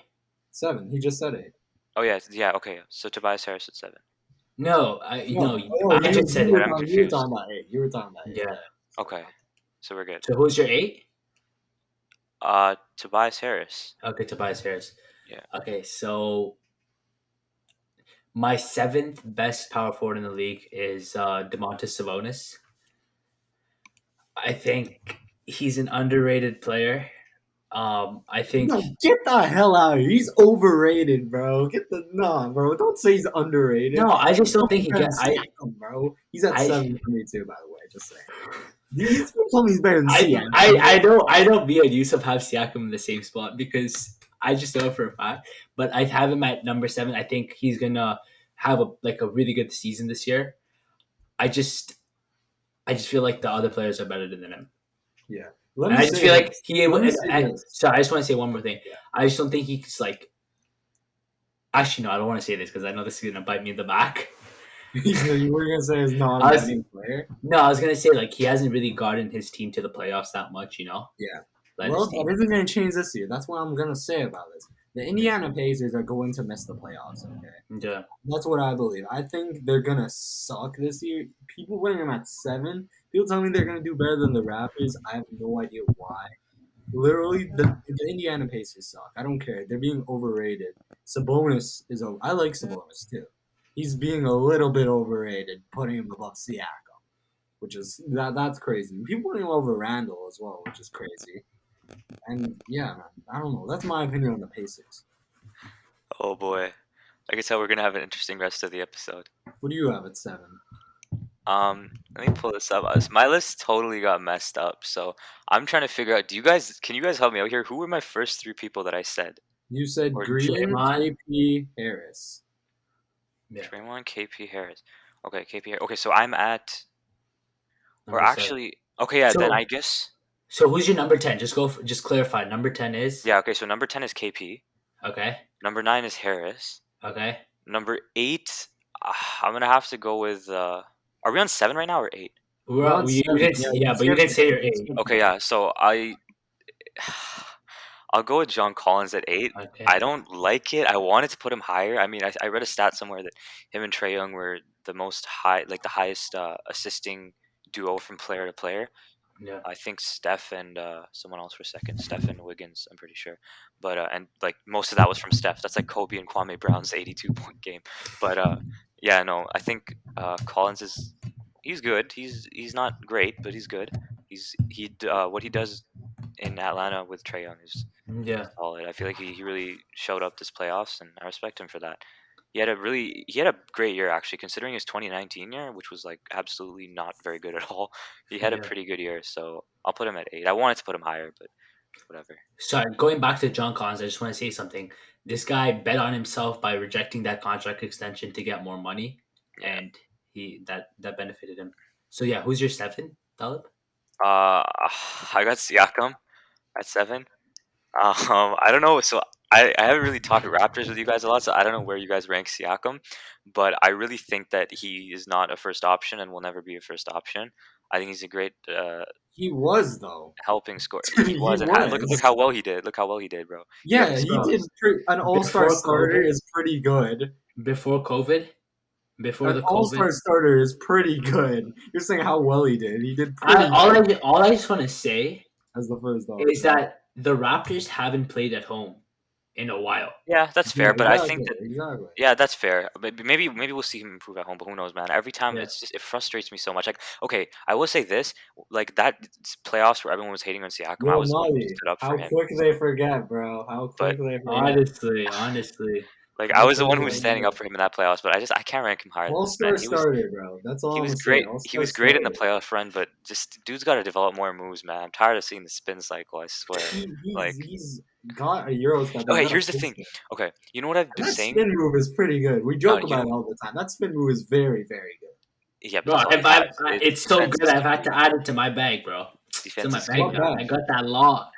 7. He just said 8. Oh yeah. Okay. So Tobias Harris at 7. No, I you just said were it. I'm talking- you were confused. talking about 8. You were talking about 8. Yeah. Okay. So we're good. So who's your 8? Tobias Harris. Okay, Tobias Harris. Yeah. Okay, so my 7th best power forward in the league is Domantas Sabonis. I think he's an underrated player. I think No, get the hell out of here. He's overrated, bro. Bro. Don't say he's underrated. no, I just don't think he Better gets. than Siakam, bro. He's at I- 7 for me too, by the way. Just saying. You tell me he's better than Siakam. I know me and Yusuf have Siakam in the same spot because I just know it for a fact. But I have him at number 7. I think he's gonna have a really good season this year. I just feel like the other players are better than him. Let And me I just say feel like this. he. Let me say And, this. so I just want to say one more thing. Yeah. I just don't think he's like. Actually, no, I don't want to say this because I know this is gonna bite me in the back. You were gonna say he's not I a was- winning player. No, I was gonna say like he hasn't really gotten his team to the playoffs that much, you know. Yeah. Led Well, his team. that isn't gonna change this year. That's what I'm gonna say about this. The Indiana Pacers are going to miss the playoffs. Okay. Yeah. That's what I believe. I think they're gonna suck this year. People putting them at 7. People tell me they're gonna do better than the Raptors. I have no idea why. Literally, the Indiana Pacers suck. I don't care. They're being overrated. Sabonis is over. I like Sabonis too. He's being a little bit overrated, putting him above Siakam, which is that's crazy. People putting him over Randall as well, which is crazy. And yeah, man, I don't know. That's my opinion on the Pacers. Oh boy, I can tell we're gonna have an interesting rest of the episode. What do you have at 7? Let me pull this up. My list totally got messed up, so I'm trying to figure out. Can you guys help me out here? Who were my first 3 people that I said? You said Or Green, Draymond. KP, Harris. Yeah. Draymond, KP, Harris. Okay, KP. Okay, so I'm at. Or Number 7. actually, okay, yeah. Then So- I guess. So who's your number 10? Just clarify. Number 10 is. Yeah. Okay, so number 10 is KP. Okay. Number 9 is Harris. Okay. Number 8, I'm gonna have to go with. Are we on 7 right now or 8? We're We're on, on you 7, didn't, yeah, yeah, we're but you didn't say 7. your 8. Okay, yeah. So I'll go with John Collins at 8. Okay. I don't like it. I wanted to put him higher. I mean, I read a stat somewhere that him and Trae Young were the highest assisting duo from player to player. Yeah. I think Steph and someone else were second. Steph and Wiggins, I'm pretty sure. But and like most of that was from Steph. That's like Kobe and Kwame Brown's 82-point game. But yeah, no, I think Collins he's good. He's not great, but he's good. What he does in Atlanta with Trae Young is Yeah. solid. I feel like he really showed up this playoffs, and I respect him for that. He had a great year actually, considering his 2019 year, which was like absolutely not very good at all. He had a Yeah. pretty good year, so I'll put him at 8. I wanted to put him higher, but whatever. Sorry, going back to John Collins, I just want to say something. This guy bet on himself by rejecting that contract extension to get more money, and that benefited him. So yeah, who's your 7, Talib? I got Siakam at 7. I don't know. So I haven't really talked Raptors with you guys a lot, so I don't know where you guys rank Siakam, but I really think that he is not a first option and will never be a first option. I think he's a great He was though. helping scorer. He He was, and was. look how well he did. Look how well he did, bro. Yeah, Yeah, he so- did. An all-star Before starter COVID? is pretty good. Before COVID? Before An the all-star COVID? starter is pretty good. You're saying how well he did. He did pretty All I just want to say as the first dog. is that the Raptors haven't played at home in a while. Yeah, that's fair, but I think that exactly. yeah, that's fair. Maybe we'll see him improve at home, but who knows, man? Every time Yeah. it frustrates me so much. Like, okay, I will say this: like that playoffs where everyone was hating on Siakam, I Yo, was the one who Molly, stood up how for him. quick they forget, bro. How quick they forget. Honestly. Like I was the one who All was standing up for him in that playoffs, but I can't rank him higher than this, man. star starter, bro. That's all He I'm was gonna say. great. All He star was great in the starter. playoff run, but just dude's got to develop more moves, man. I'm tired of seeing the spin cycle. I swear. Like, He's got a Euro step. He's okay, got a here's the full thing. step. Okay, you know what I've And been that saying? spin move is pretty good. We No, joke you about know, it all the time. That spin move is very, very good. yeah, but Bro, that's all he has. it's so defense good. is I've had key. to add it to my bag, bro. It's in Defense my is bank key. What now. bag? I got that law.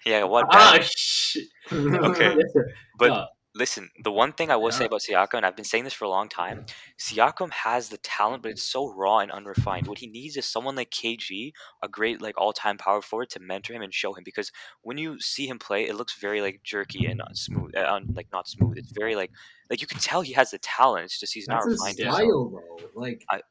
Yeah, what Ah, bad? shit. Okay. Listen, But no, listen, the one thing I will say yeah. about Siakam, and I've been saying this for a long time, Siakam has the talent, but it's so raw and unrefined. What he needs is someone like KG, a great like all-time power forward, to mentor him and show him. Because when you see him play, it looks very like jerky and smooth, like not smooth. It's very like you can tell he has the talent. It's just he's not That's his refined Yeah. himself. style, bro. Like I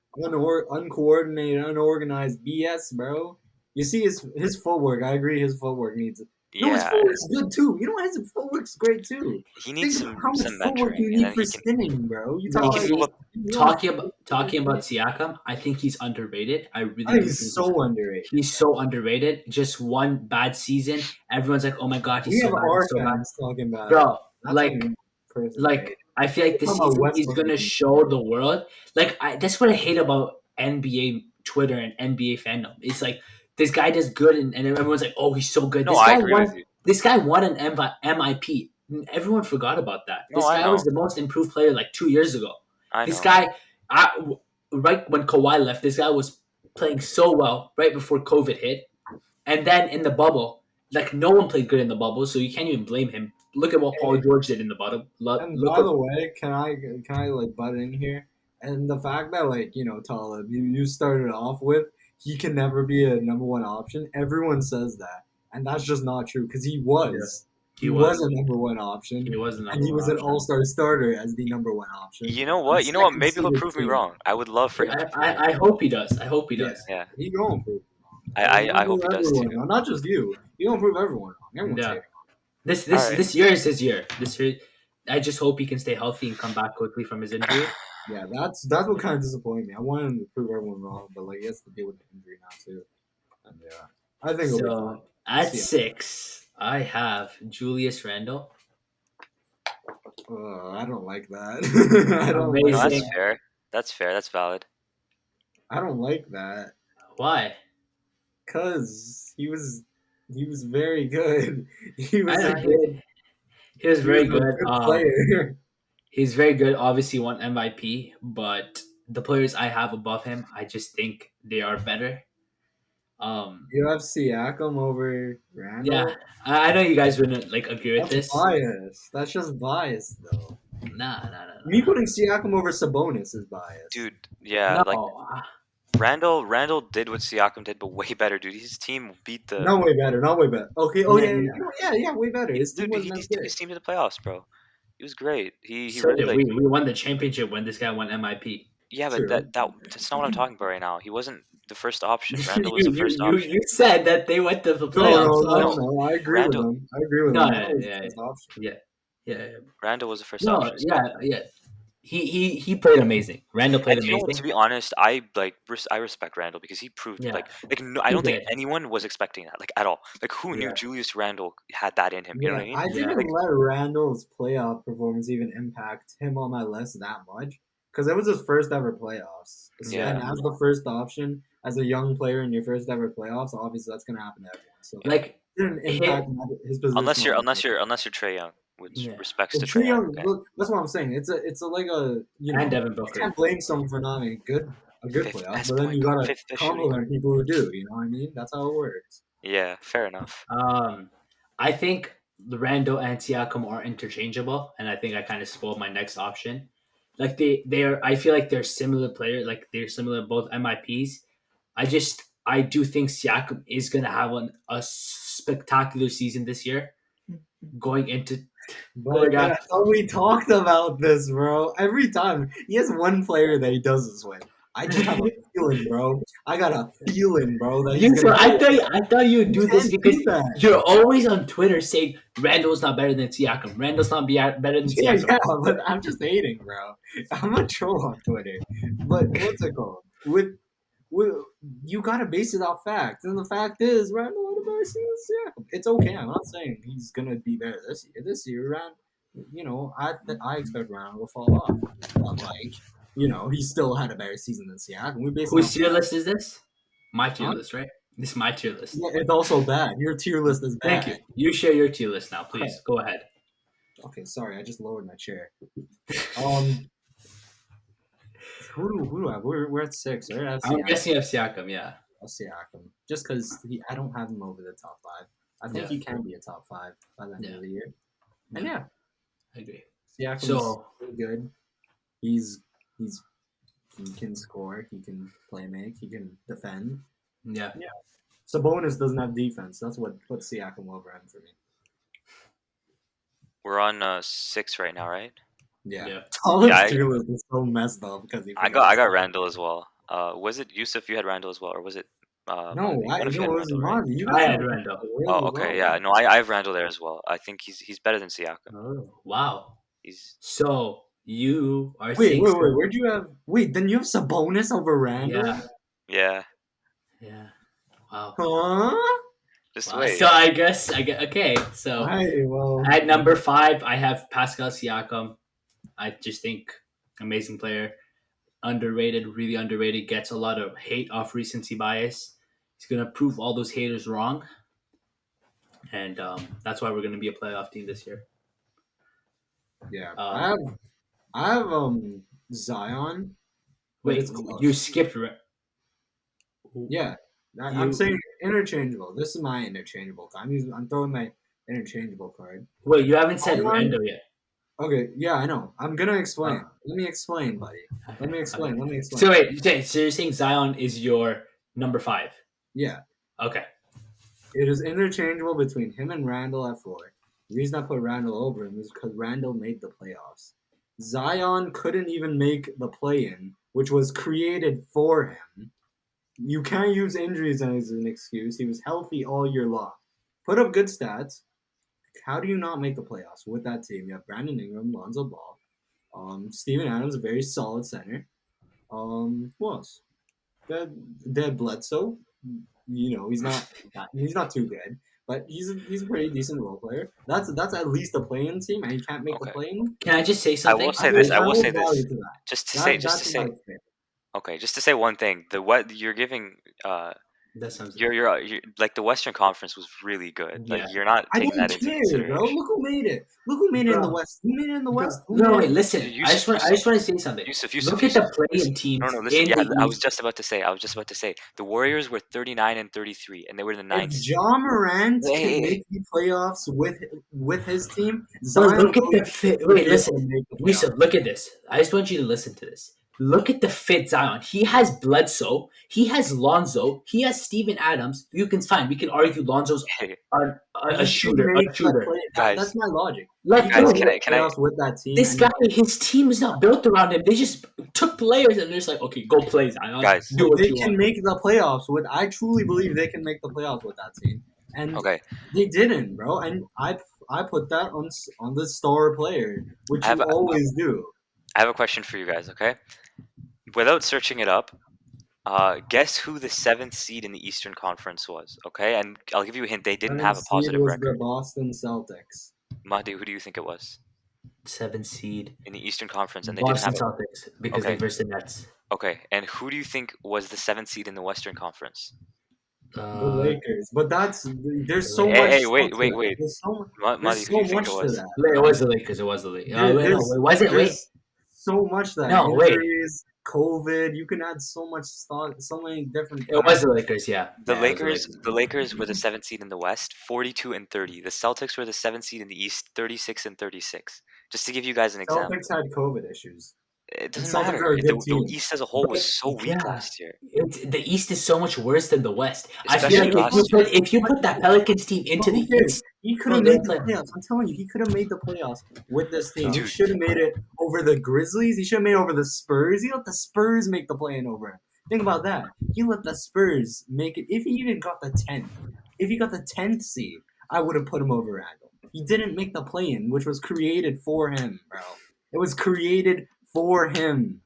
uncoordinated, unorganized BS, bro. You see his footwork. I agree. His footwork needs. No, his yeah, footwork's good too. You know, his footwork's great too. he needs Think about how much some footwork mentoring, you and need then for he can spinning, bro. You No, talk he can about move up. talking about Siakam, I think he's underrated. I really I think do he's think so underrated. he's so underrated. Just one bad season, everyone's like, "Oh my god, We he's so have bad, our he's so bad." fans talking about it. Bro, That's like on me personally. I feel like We're this talking about season he's Westbrook gonna again. show the world. That's what I hate about NBA Twitter and NBA fandom. It's like this guy does good, and everyone's like, "Oh, he's so good." No, I agree with you. This guy won an MIP. Everyone forgot about that. No, This I guy know. was the most improved player like 2 years ago. I This know. guy, right when Kawhi left, this guy was playing so well right before COVID hit, and then in the bubble, like no one played good in the bubble, so you can't even blame him. Look at what Paul Hey, George did in the bottom. and Look by what the way, can I like butt in here? And the fact that like Talib, you started off with he can never be a number one option. Everyone says that, and that's just not true because he was. he He was was. a number one option, He was the and number he one was an option. all-star starter as the number one option. You know And what? You know what? second Maybe he'll seeded prove me team. wrong. I would love for him to prove me wrong. I hope he does. I hope he Yeah, does. Yeah, he gonna prove. I hope he does everyone too. wrong. Not just you. You gonna prove everyone wrong. Everyone's Yeah. hating. This All right. this year is his year. This year, I just hope he can stay healthy and come back quickly from his injury. Yeah, that's what kind of disappointed me. I wanted him to prove everyone wrong, but like he has to deal with the injury now too. And yeah, I think it'll be fine. So at Yeah. 6, I have Julius Randle. I don't like that. I don't Amazing. No, like that's that. fair. That's fair. That's valid. I don't like that Why? because he was very good. He I was a know good, he was very he was a good. player. He's very good. Obviously, won MIP, but the players I have above him, I just think they are better. You have Siakam over Randall. Yeah, I know you guys wouldn't like agree with That's this. bias. That's just bias, though. Nah. Me putting Siakam over Sabonis is bias. Dude, yeah, No, like Randall did what Siakam did, but way better, dude. His team beat the Not way better. Not way better. Okay. Oh yeah, Yeah. yeah, way better. His team dude. wasn't He as took good. his team to the playoffs, bro. He was great. He so really did like we. We won the championship when this guy won MIP. yeah, True. but that's not what I'm talking about right now. He wasn't the first option. Randall was the first option. You said that they went to the No, playoffs. no, I agree Randall- with him. I agree with No, him. yeah, That was yeah, his option. Yeah. Randall was the first No, option. yeah. He played amazing. Randall played And you know what, amazing. to be honest, I respect Randall because he proved Yeah. no, I He don't think did. anyone was expecting that like at all. Like who knew Yeah. Julius Randall had that in him? You know what I mean? I didn't Yeah. let Randall's playoff performance even impact him on my list that much because it was his first ever playoffs. Yeah. And as the first option, as a young player in your first ever playoffs, obviously that's gonna happen to everyone. So Like it didn't impact his position. Unless you're Trey Young, which Yeah. respects to Trae Trey Young. Young, Okay. look, that's what I'm saying. It's like a and Devin you Booker. can't blame someone for not making a good Fifth playoff, best but then point you guard, gotta fifth best shooting guard. compliment people who do. You know what I mean? That's how it works. Yeah, fair enough. I think the Randall and Siakam are interchangeable, and I think I kind of spoiled my next option. Like they're I feel like they're similar players. Like they're similar both MIPs. I do think Siakam is gonna have a spectacular season this year, going into. But God. I thought we talked about this, bro. Every time he has one player that he does this with. I just have a feeling, bro. I got a feeling, bro, that he's gonna. I thought you would do You this can't because do that. you're always on Twitter saying Randall's not better than Siakam. Randall's not better than Yeah, Siakam. but I'm just hating, bro. I'm a troll on Twitter. But what's it called? With you gotta base it off facts, and the fact is, Randall had a better season than Siakam. It's okay. I'm not saying he's gonna be better this year. This year, I expect Randall to fall off. But he still had a better season than Siakam. We basically Whose tier list is this? My tier Huh? list, right? This is my tier list. Yeah, it's also bad. Your tier list is bad. Thank you. You share your tier list now, please. Go ahead. Okay, sorry, I just lowered my chair. Who do I? We're at 6, right? I have I'm Siakam. guessing you have Siakam, yeah. Siakam. Just because I don't have him over the top 5. I think he can be a top 5 by the end of the year. And I agree. Siakam's So really good. He can score. He can play make. He can defend. yeah. Sabonis doesn't have defense. That's what puts Siakam over him for me. We're on 6 right now, right? Yeah. Yeah, tier list is so messed up because I got Randall as well. Was it Yusuf? You had Randall as well, or was it? No, One of you had it was Randall, right? Monty. I had Randall. Oh, okay, yeah. No, I have Randall there as well. I think he's better than Siakam. Oh, wow. He's So you are Wait, saying where'd you have? Wait, then you have Sabonis over Randall? Yeah. yeah. Wow. Huh? Just Wow. wait. So I guess okay. So at number 5, I have Pascal Siakam. I just think amazing player, underrated, really underrated. Gets a lot of hate off recency bias. He's gonna prove all those haters wrong, and that's why we're gonna be a playoff team this year. Yeah, I have Zion. Wait, you skipped. Yeah, I'm saying interchangeable. This is my interchangeable. I'm throwing my interchangeable card. Wait, you haven't said Randall yet. Okay, yeah, I know. I'm gonna explain. Let me explain, buddy. Let me explain. So wait, so you're saying Zion is your number 5? Yeah. Okay. It is interchangeable between him and Randall at 4. The reason I put Randall over him is because Randall made the playoffs. Zion couldn't even make the play-in, which was created for him. You can't use injuries as an excuse. He was healthy all year long. Put up good stats. How do you not make the playoffs with that team? You have Brandon Ingram, Lonzo Ball, Steven Adams, a very solid center. Who else? Dead Bledsoe. He's not too good, but he's a pretty decent role player. That's at least a play-in team, and he can't make the play-in. Can I just say something? I will say this. Just to say. Okay, just to say one thing. What you're giving. That sounds. You're like the Western Conference was really good. Like you're not taking that into consideration. Bro. Look who made it. Look who made it in the West. Who made it in the West? No, wait, listen. I just want to say something. Yusuf, look at the play-in teams. No, listen. Yeah, I was just about to say. The Warriors were 39-33, and they were in the 9th. If Ja Morant can make the playoffs with his team, look at the fit. Wait, listen, Yusuf, look at this. I just want you to listen to this. Look at the fit Zion. He has Bledsoe. He has Lonzo. He has Steven Adams. You can find. We can argue Lonzo's a shooter. Guys, that's my logic. Guys, can I with that team? This guy, his team is not built around him. They just took players and they're just like, okay, go play Zion. Guys, they can make the playoffs with. I truly believe they can make the playoffs with that team. And they didn't, bro. And I put that on the star player, which you always do. I have a question for you guys, okay? Without searching it up, guess who the 7th seed in the Eastern Conference was, okay? And I'll give you a hint. They didn't have a positive record. The Boston Celtics. Mahdi, who do you think it was? 7th seed in the Eastern Conference, and they Boston didn't have Celtics because they versed the Nets. Okay, and who do you think was the 7th seed in the Western Conference? The Lakers, but there's so much. Hey, wait. There's so much to that. It was the Lakers. It was the Lakers. Was it? Wait. So much that injuries, COVID. You can add so many different. It was the Lakers, yeah. The Lakers were the 7th seed in the West, 42-30. The Celtics were the 7th seed in the East, 36-36. Just to give you guys an example. Celtics had COVID issues. It doesn't matter. The East as a whole was so weak last year. The East is so much worse than the West. Especially I feel like if you put that Pelicans team into the East, he could have made the playoffs. I'm telling you, he could have made the playoffs with this team. He should have made it over the Grizzlies. He should have made it over the Spurs. He let the Spurs make the play-in over him. Think about that. He let the Spurs make it. If he even got the 10th, if he got the 10th seed, I would have put him over Randall. He didn't make the play-in, which was created for him, bro. It was created for him.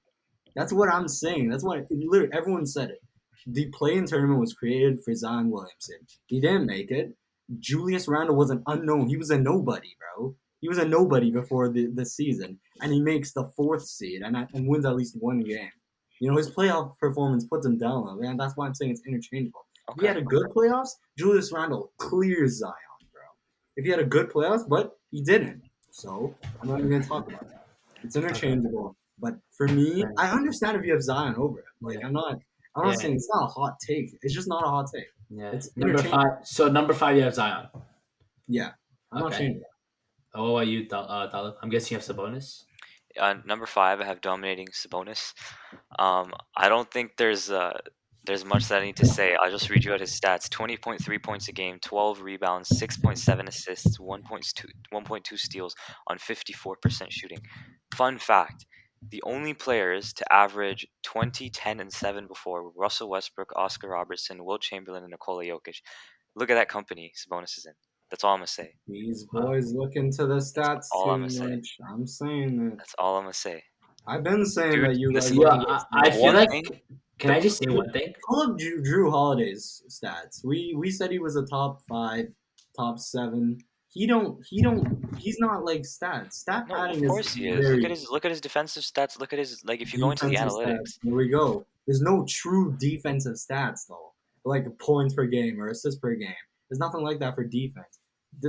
That's what I'm saying. That's what literally everyone said it. The play-in tournament was created for Zion Williamson. He didn't make it. Julius Randle was an unknown. He was a nobody, bro. He was a nobody before the season, and he makes the 4th seed and wins at least one game. You know, his playoff performance puts him down, and that's why I'm saying it's interchangeable. If he had a good playoffs, Julius Randle clears Zion, bro. If he had a good playoffs, but he didn't. So I'm not even gonna talk about that. It's interchangeable. But for me, I understand if you have Zion over it. Like I'm not saying it's not a hot take. It's just not a hot take. Yeah. It's number 5. So number 5, you have Zion. Yeah. I'm not changing that. Oh, what about you, Talib? I'm guessing you have Sabonis. Number 5, I have dominating Sabonis. I don't think there's much that I need to say. I'll just read you out his stats: 20.3 points a game, 12 rebounds, 6.7 assists, 1.2 steals on 54% shooting. Fun fact: the only players to average 20, 10, and 7 before were Russell Westbrook, Oscar Robertson, Wilt Chamberlain, and Nikola Jokic. Look at that company Sabonis is in. That's all I'm gonna say. These boys look into the stats too much. I'm saying that. That's all I'm gonna say. I've been saying Dude, that you guys. listen, I feel one like. thing- Can I just say one thing? Pull up Drew Holiday's stats. We said he was a top 5, top 7. He's not like stats. Stat No, padding of course is he is. very Look at his defensive stats. Look at his if you go into the defensive analytics. stats. Here we go. There's no true defensive stats though, like points per game or assists per game. There's nothing like that for defense.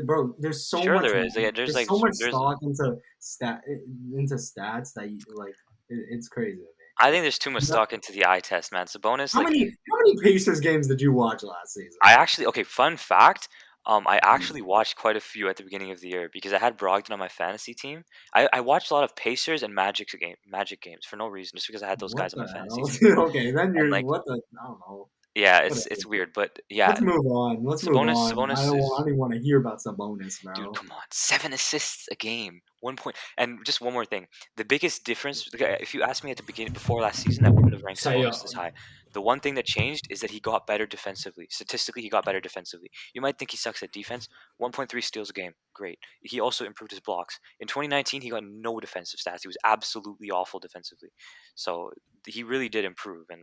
Bro, there's so Sure much. there is. Yeah, there's like so much there's stock into stats that you, like it's crazy to me. I think there's too much stock into the eye test, man. Sabonis, How many Pacers games did you watch last season? I actually fun fact. I actually watched quite a few at the beginning of the year because I had Brogdon on my fantasy team. I watched a lot of Pacers and Magic games for no reason, just because I had those guys on my fantasy team. Okay, then you're like, what the I don't know. Yeah, it's weird, but yeah. Let's move on. Sabonis I don't even want to hear about Sabonis, bro. Dude, come on, 7 assists a game, 1 point, and just one more thing. The biggest difference, if you asked me at the beginning before last season, I wouldn't have ranked Sabonis this high. The one thing that changed is that he got better defensively. Statistically, he got better defensively. You might think he sucks at defense. 1.3 steals a game, great. He also improved his blocks. In 2019, he got no defensive stats. He was absolutely awful defensively. So he really did improve, and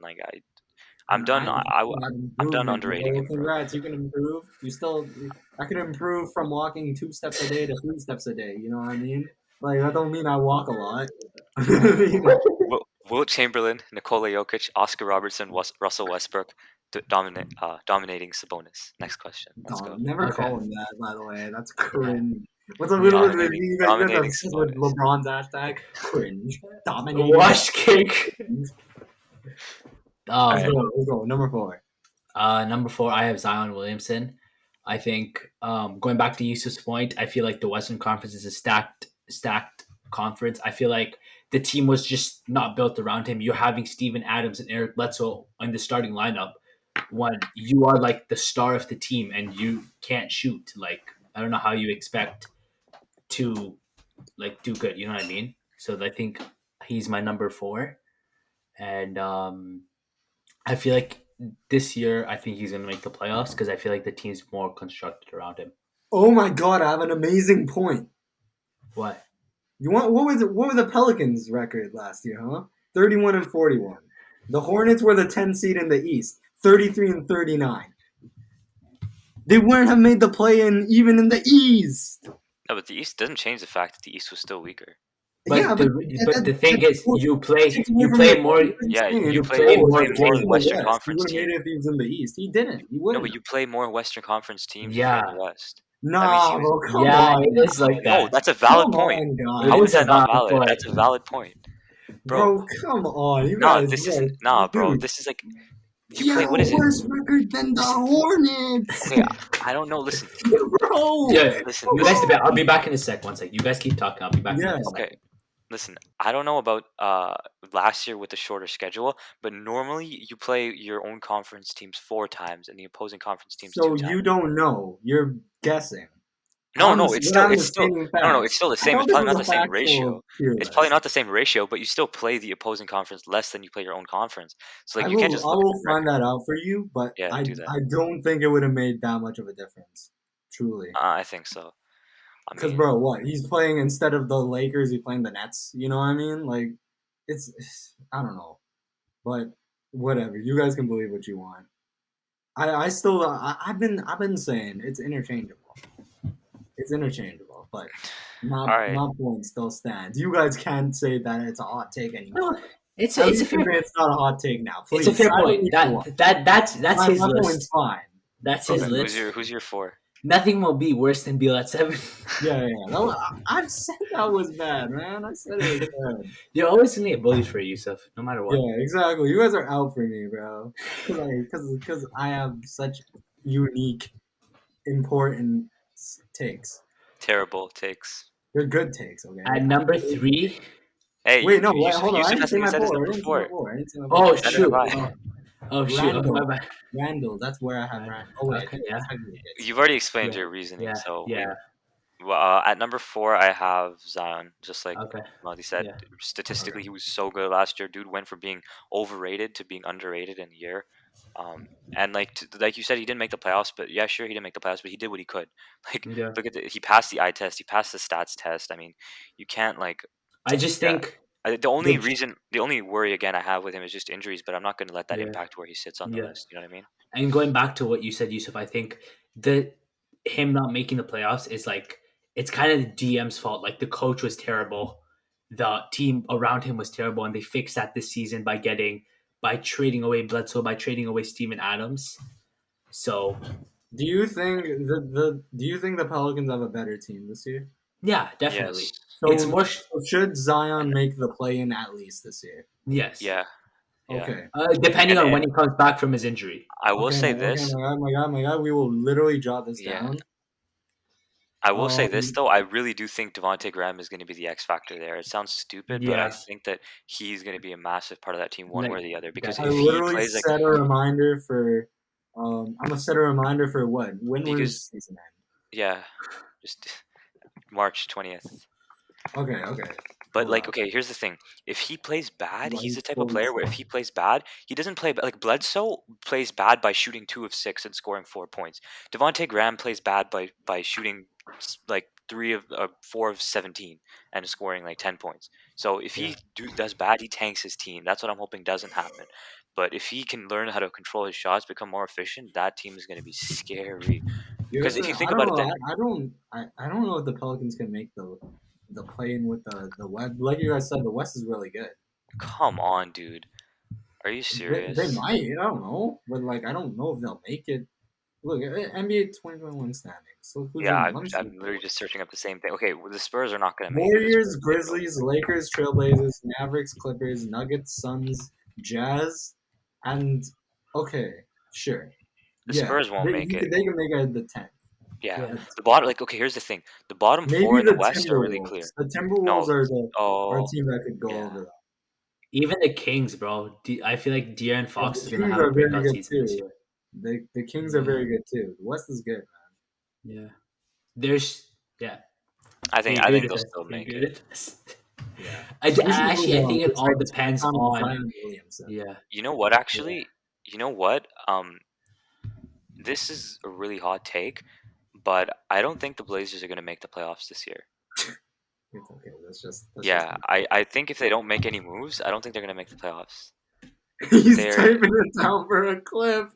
I'm done. I'm done underrating him. Congrats, you can improve. I can improve from walking 2 steps a day to 3 steps a day. You know what I mean? Like that don't mean I walk a lot. Wilt Chamberlain, Nikola Jokic, Oscar Robertson, Russell Westbrook, dominating Sabonis. Next question. Let's go. Never call him that, by the way. That's cringe. What's a little bit dominating with LeBron's hashtag? Cringe. Dominating. Wash cake. Let's go. Number 4. Number 4, I have Zion Williamson. I think going back to Yusuf's point, I feel like the Western Conference is a stacked conference. I feel like the team was just not built around him. You're having Steven Adams and Eric Bledsoe in the starting lineup when you are like the star of the team and you can't shoot. Like, I don't know how you expect to like do good. You know what I mean? So I think he's my number 4. And I feel like this year, I think he's going to make the playoffs because I feel like the team's more constructed around him. Oh my God, I have an amazing point. What? You want what was the Pelicans record last year, huh? 31-41. The Hornets were the 10 seed in the East, 33-39. They wouldn't have made the play-in even in the East. No, but the East doesn't change the fact that the East was still weaker. But the thing is, you play more. Yeah, you play more Western Conference teams. He would have made it if he was in the East. He didn't. He wouldn't. No, but you play more Western Conference teams in the West. No, bro, come on. It is like that. No, that's a valid point. How is that not valid? That's a valid point. Bro, come on. You no, guys, this isn't. Nah, bro, this is like. You play, what is it? Worse record than the Hornets. Okay, I don't know. Listen, bro. Yeah, listen. You guys, I'll be back in a sec. 1 sec. You guys keep talking. I'll be back. Yeah. In a sec. Okay. Listen, I don't know about last year with the shorter schedule, but normally you play your own conference teams 4 times and the opposing conference teams 2 times. So you don't know. You're guessing. No, it's still the same. It's probably not the same ratio. It's probably not the same ratio, but you still play the opposing conference less than you play your own conference. So you can't just. I will find that out for you, but I don't think it would have made that much of a difference. Truly. I think so. Because, bro, what? He's playing instead of the Lakers, he's playing the Nets. You know what I mean? Like, it's I don't know. But whatever. You guys can believe what you want. I've been saying it's interchangeable. It's interchangeable. but All right. my point still stands. You guys can't say that it's a hot take anymore. No, it's At a least fair it's not a hot take now. Please, it's a fair I don't point. need to watch. That's his My list. point's fine. That's his Okay. list. Who's your 4? Nothing will be worse than Beal at 7. Yeah. I said that was bad, man. I said it was bad. You're always gonna get bullied for it, Yusuf, no matter what. Yeah, exactly. You guys are out for me, bro. Because I have such unique, important takes. Terrible takes. They're good takes, okay? At number 3. Hey, Wait, no, wait, Yusuf, hold on. I Yusuf didn't say hasn't my even said his four. I number didn't say my 4. four. I didn't say my Oh four. Neither shoot! have I. Oh shoot! Okay, Randall. my bad. Randall. That's where I have Randall. Oh wait, Okay, I think yeah. that's technically it. You've already explained Yeah, your reasoning, Yeah, so yeah. at number 4 I have Zion. Just like Okay. Maldi said, Yeah. statistically he was so good last year. Dude went from being overrated to being underrated in a year. And like you said, he didn't make the playoffs, but yeah, sure, he didn't make the playoffs, but he did what he could. Like, Yeah. look at he passed the eye test, he passed the stats test. I mean, you can't like. I just Yeah. think. The only worry again I have with him is just injuries, but I'm not going to let that Yeah. impact where he sits on the Yeah. list. You know what I mean? And going back to what you said, Yusuf, I think him not making the playoffs is like it's kind of the DM's fault. Like the coach was terrible, the team around him was terrible, and they fixed that this season by trading away Bledsoe, by trading away Steven Adams. So Do you think the Pelicans have a better team this year? yeah, definitely. Yes. So, It's more. should Zion make the play-in at least this year? Yes. Yeah. Yeah. Okay. Depending on And- when he comes back from his injury. I will say Okay, this. my God. We will literally jot this Yeah. down. I will say this Um, though. I really do think Devonte Graham is going to be the X factor there. It sounds stupid, but I Yeah. think that he's going to be a massive part of that team, one way or Like, the other. Because I if he literally plays like, set a reminder for. I'm gonna set a reminder for what? When will Because- the season end? yeah, just March 20th. Okay. But Hold like, on. okay, here's the thing: if he plays bad, he's the type of One player where if he plays bad, he doesn't play like Bledsoe plays bad by shooting 2 of 6 and scoring 4 points. Devonte Graham plays bad by shooting like 4 of 17 and scoring like 10 points. So if he does bad, he tanks his team. That's what I'm hoping doesn't happen. But if he can learn how to control his shots, become more efficient, that team is going to be scary. Because if you think about it, then I don't know if the Pelicans can make the play-in with the West. Like you guys said, the West is really good. come on, dude. Are you serious? They might. I don't know, but like I don't know if they'll make it. Look, NBA 2021 standings. So who's Yeah, in? Let me see. I'm literally just searching up the same thing. Okay, well, the Spurs are not going to make it. Warriors, Grizzlies, Lakers, Trailblazers, Mavericks, Clippers, Nuggets, Suns, Jazz, and okay, sure. The Spurs won't make it. They can make it the 10th. Yeah. The bottom, like, okay, here's the thing: the bottom Maybe 4 in the the West are really Timberwolves. clear. The Timberwolves are a Oh, team that could go yeah. over that. Even the Kings, bro. I feel like De'Aaron Fox is The gonna Kings have a are very breakout good season this too. year. The Kings are very good too. The West is good, man. Yeah. There's I think they'll still make it. Yeah. I think it all depends on. Zion Williamson. Yeah. You know what? Actually, you know what? This is a really hot take, but I don't think the Blazers are going to make the playoffs this year. It's okay. That's Yeah, I think if they don't make any moves, I don't think they're going to make the playoffs. He's they're- typing it down for a clip.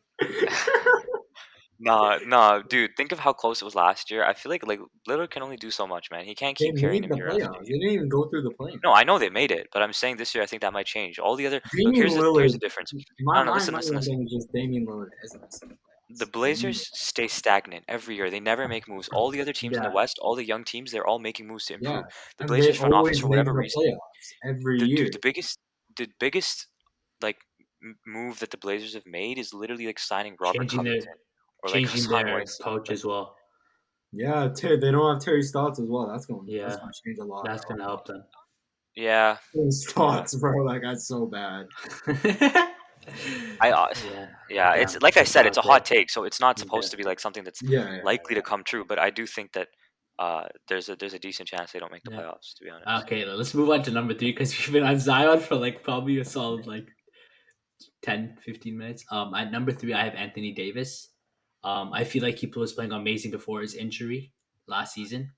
Nah, dude. Think of how close it was last year. I feel like Lillard can only do so much, man. He can't They keep carrying made them the year after playoffs. year. They didn't even go through the play. No, I know they made it, but I'm saying this year I think that might change. All the other look, Damian here's the Lillard. difference. My listen. thing is just Damian Lillard isn't in the playoffs. The Blazers stay stagnant every year. They never make moves. All the other teams in the Yeah. West, all the young teams, they're all making moves to improve. Yeah, The and Blazers they front always office for make whatever the reason, playoffs every year. the biggest like move that the Blazers have made is literally like signing Robert Changing Covington or like Changing Hassan their Whiteside. coach as well. Yeah, they don't have Terry Stotts as well. That's going Yeah. to change a lot. That's gonna help them. Yeah, Terry Stotts, bro. Like that's so bad. yeah. It's like I said, it's a hot take, so it's not supposed to be like something that's Yeah. likely to come true. But I do think that there's a decent chance they don't make the Yeah. playoffs. To be honest. Okay, let's move on to number 3 because we've been on Zion for like probably a solid like 10, 15 minutes. At number 3, I have Anthony Davis. I feel like he was playing amazing before his injury last season.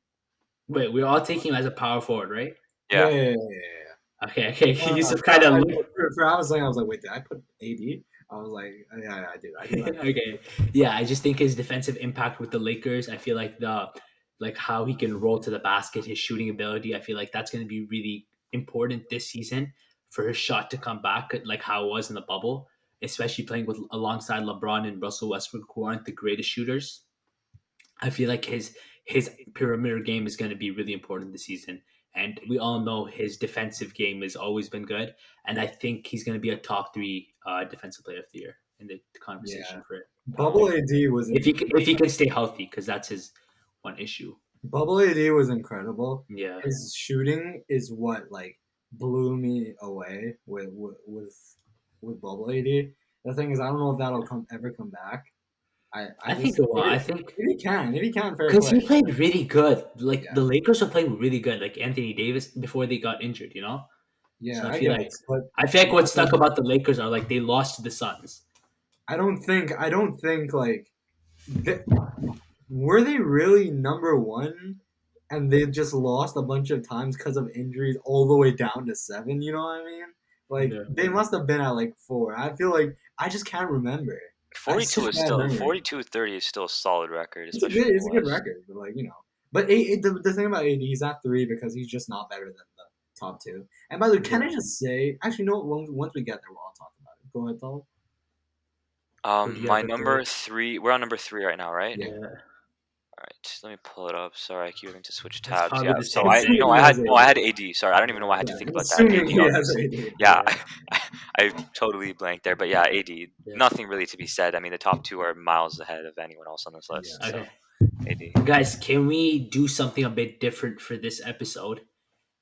Wait, we're all taking him as a power forward, right? Yeah. Okay. Yusuf kind of. I was like, wait, did I put AD? I was like, yeah, I do. Okay. Yeah, I just think his defensive impact with the Lakers. I feel like like how he can roll to the basket, his shooting ability. I feel like that's going to be really important this season for his shot to come back, like how it was in the bubble, especially playing with alongside LeBron and Russell Westbrook, who aren't the greatest shooters. I feel like his perimeter game is going to be really important this season. And we all know his defensive game has always been good. And I think he's going to be a top three defensive player of the year in the conversation Yeah. for it. Bubble AD was If he can stay healthy, because that's his one issue. Bubble AD was incredible. Yeah. His shooting is what like blew me away with Bubble AD. The thing is, I don't know if that'll ever come back. I think it will. I think if he can, fair because play. he played really good. Like Yeah. the Lakers are playing really good. Like Anthony Davis before they got injured, you know. Yeah, So I guess, but I feel like what's stuck about the Lakers are like they lost to the Suns. I don't think like were they really number one, and they just lost a bunch of times because of injuries all the way down to 7. You know what I mean? Like Yeah. they must have been at like 4. I feel like I just can't remember. 42 is bad still memory. 42-30 is still a solid record, It's a especially good, in the West. record, but like But the thing about AD, he's at 3 because he's just not better than the top 2. And by the way, can I just say, actually, no. Once we get there, we'll all talk about it. Go ahead, Tal. Who do you My have at number three? 3. We're on number 3 right now, right? Yeah. All right, just let me pull it up. Sorry, I keep having to switch It's tabs. probably Yeah, the so same I thing. I had AD. Sorry, I don't even know why I had to think about that. Assuming AD, he has obviously. AD. Yeah, I totally blanked there, but yeah, AD. Yeah. Nothing really to be said. I mean, the top 2 are miles ahead of anyone else on this list. Yeah. So, Okay. AD. Guys, can we do something a bit different for this episode?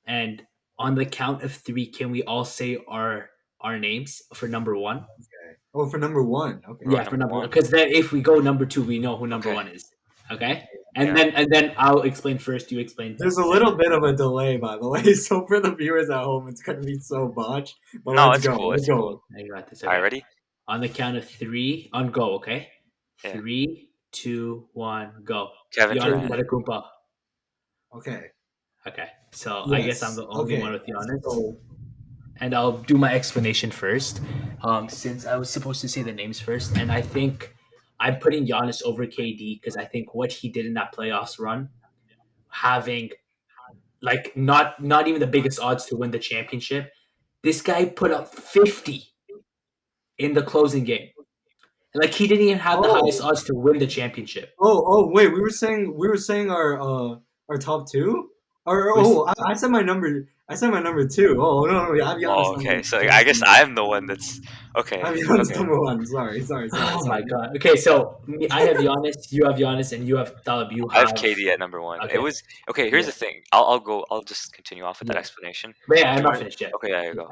And on the count of 3, can we all say our names for number 1? Okay. Oh, for number 1. Okay. Yeah, for number 1. Because then if we go number 2, we know who number Okay. 1 is. Okay? And Yeah. then I'll explain first, you explain. There's a little bit of a delay, by the way, so for the viewers at home, it's gonna be so botched. But No, let's it's go. cool. Let's It's go. cool. I got this. All right, Okay. ready? On the count of 3, on go, okay? Yeah. 3, 2, 1, go. Kevin Giannis Durant. Antetokounmpo. Okay. Okay. So I guess I'm the only one with Giannis. So, And I'll do my explanation first, since I was supposed to say the names first. And I think I'm putting Giannis over KD because I think what he did in that playoffs run, having like not even the biggest odds to win the championship, this guy put up 50 in the closing game. Like he didn't even have the highest odds to win the championship. wait, we were saying our top 2? Or I said my number 2. Oh no, I have Giannis Oh, okay. number So 2. I guess I'm the one that's okay. I have Giannis Okay. number 1. Sorry. Oh my god. Okay, so I have Giannis, you have Giannis, and you have Talib. I have KD at number 1. Okay. It was okay. Here's the thing. I'll just continue off with that Yeah. explanation. But yeah, I'm not finished yet. Okay, yeah, go.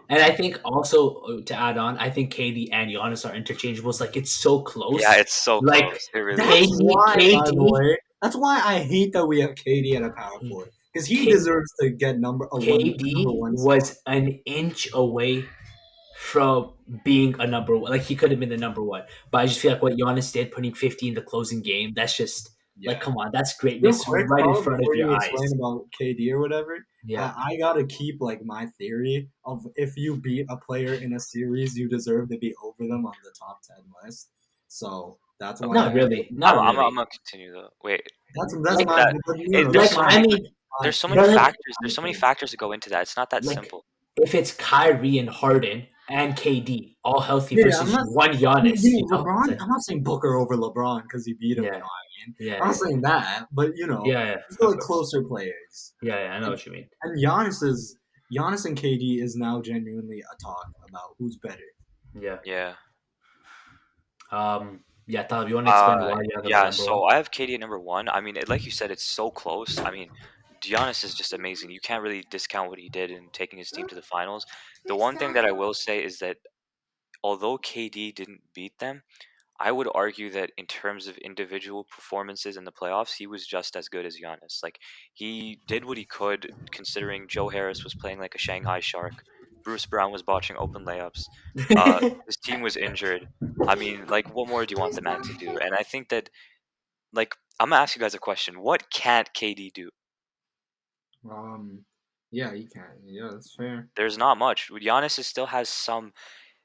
And I think also to add on, I think KD and Giannis are interchangeable. It's like it's so close. Yeah, it's so Like, close. It really KD, is. By the KD, way, that's why I hate that we have KD at a power forward because he K- deserves to get number KD one was an inch away from being a number 1. Like he could have been the number 1, but I just feel like what Giannis did, putting 50 in the closing game, that's just like, come on, that's greatness Real quick, right in Paul, front of before your you eyes. explain about KD or whatever. Yeah, I gotta keep like my theory of if you beat a player in a series, you deserve to be over them on the top 10 list. So that's why. not really. I'm gonna continue though. Wait, That's like my. that- no, there's that's so my- many- there's so many But, like, factors. There's so many factors that go into that. It's not that Like, simple. if it's Kyrie and Harden and KD all healthy Yeah, versus I'm not- one Giannis, you know? LeBron. Like, I'm not saying Booker over LeBron because he beat him. Yeah. You know what I mean? yeah, I'm not saying that, but yeah, still of like course. closer players. Yeah, I know what you mean. And Giannis and KD is now genuinely a talk about who's better. Yeah. Yeah. Yeah, Talib, you want to explain why you have Yeah, number so 1? I have KD at number 1. I mean, like you said, it's so close. I mean, Giannis is just amazing. You can't really discount what he did in taking his team to the finals. The one thing that I will say is that although KD didn't beat them, I would argue that in terms of individual performances in the playoffs, he was just as good as Giannis. Like, he did what he could, considering Joe Harris was playing like a Shanghai Shark. Bruce Brown was botching open layups. His team was injured. I mean, like, what more do you want the man to do? And I think that, like, I'm gonna ask you guys a question. What can't KD do? Yeah, he can. Yeah, that's fair. There's not much. Giannis still has some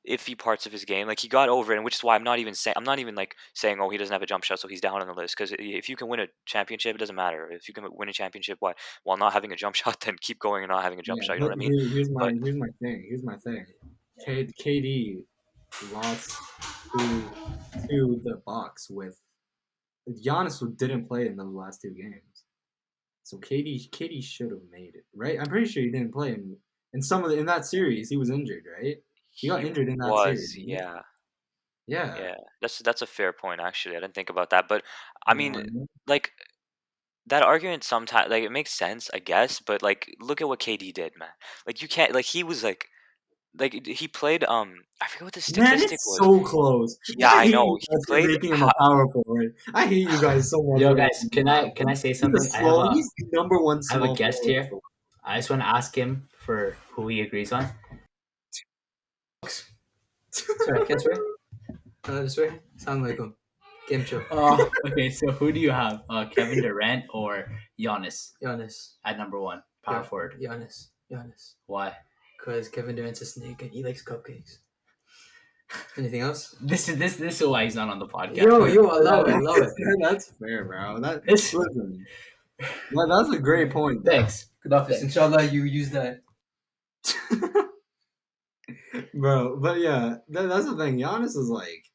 iffy parts of his game. Like he got over it, and which is why I'm not even like saying, oh, he doesn't have a jump shot, so he's down on the list. Because if you can win a championship, it doesn't matter. If you can win a championship while not having a jump shot, then keep going and not having a jump shot. You know what I mean? Here's my thing. Here's my thing. KD lost to the Bucks with Giannis, who didn't play in those last two games. So KD should have made it, right? I'm pretty sure he didn't play in in that series. He was injured, right? He got injured in that series. Yeah. Yeah. That's a fair point. Actually, I didn't think about that, but I mean, like that argument sometimes like it makes sense, I guess. But like, look at what KD did, man. Like you can't like he was like he played I forget what the statistic Man, it's was. so close. Yeah, I know. He played making him a power forward. I hate you guys so much. Yo, guys, can I say something? He's the number one. I have a guest here. I just want to ask him for who he agrees on. Sorry, can't swear. Swear. Sound like him. Game show. Okay, so who do you have? Kevin Durant or Giannis Giannis. at number one, power forward? Giannis. Why? Because Kevin Durant's a snake and he likes cupcakes. Anything else? This is why he's not on the podcast. Yo, I love it. That's fair, bro. Listen, that's a great point. Thanks. Good office. Inshallah, you use that. Bro, but yeah, that's the thing. Giannis is like,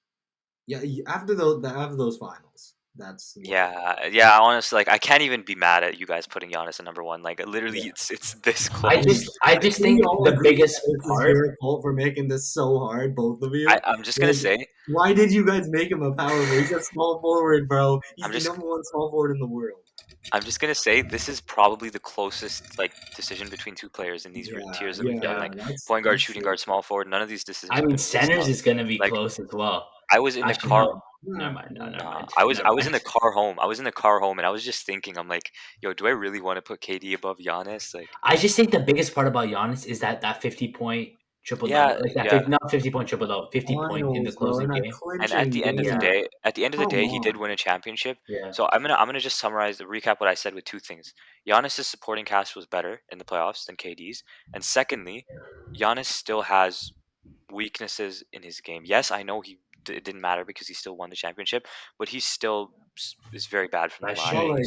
after those finals, that's yeah. Honestly, like I can't even be mad at you guys putting Giannis at number one. Like literally, it's this close. I just think the biggest part. It's your fault for making this so hard, both of you. I'm just gonna say, why did you guys make him a power forward? He's a small forward, bro. He's the number one small forward in the world. I'm just gonna say this is probably the closest like decision between two players in these tiers that we've done. Like point guard, shooting guard, small forward. None of these decisions. I mean, centers is gonna be close as well. I was in the car. No. Never mind. I was in the car home. And I was just thinking, I'm like, yo, do I really want to put KD above Giannis? Like, I just think the biggest part about Giannis is that 50-point triple double, not 50-point triple double, 50-point in the closing game. And at the end of the day, he did win a championship. Yeah. So I'm gonna just recap what I said with two things. Giannis's supporting cast was better in the playoffs than KD's, and secondly, Giannis still has weaknesses in his game. Yes, I know it didn't matter because he still won the championship, but he still is very bad from the line.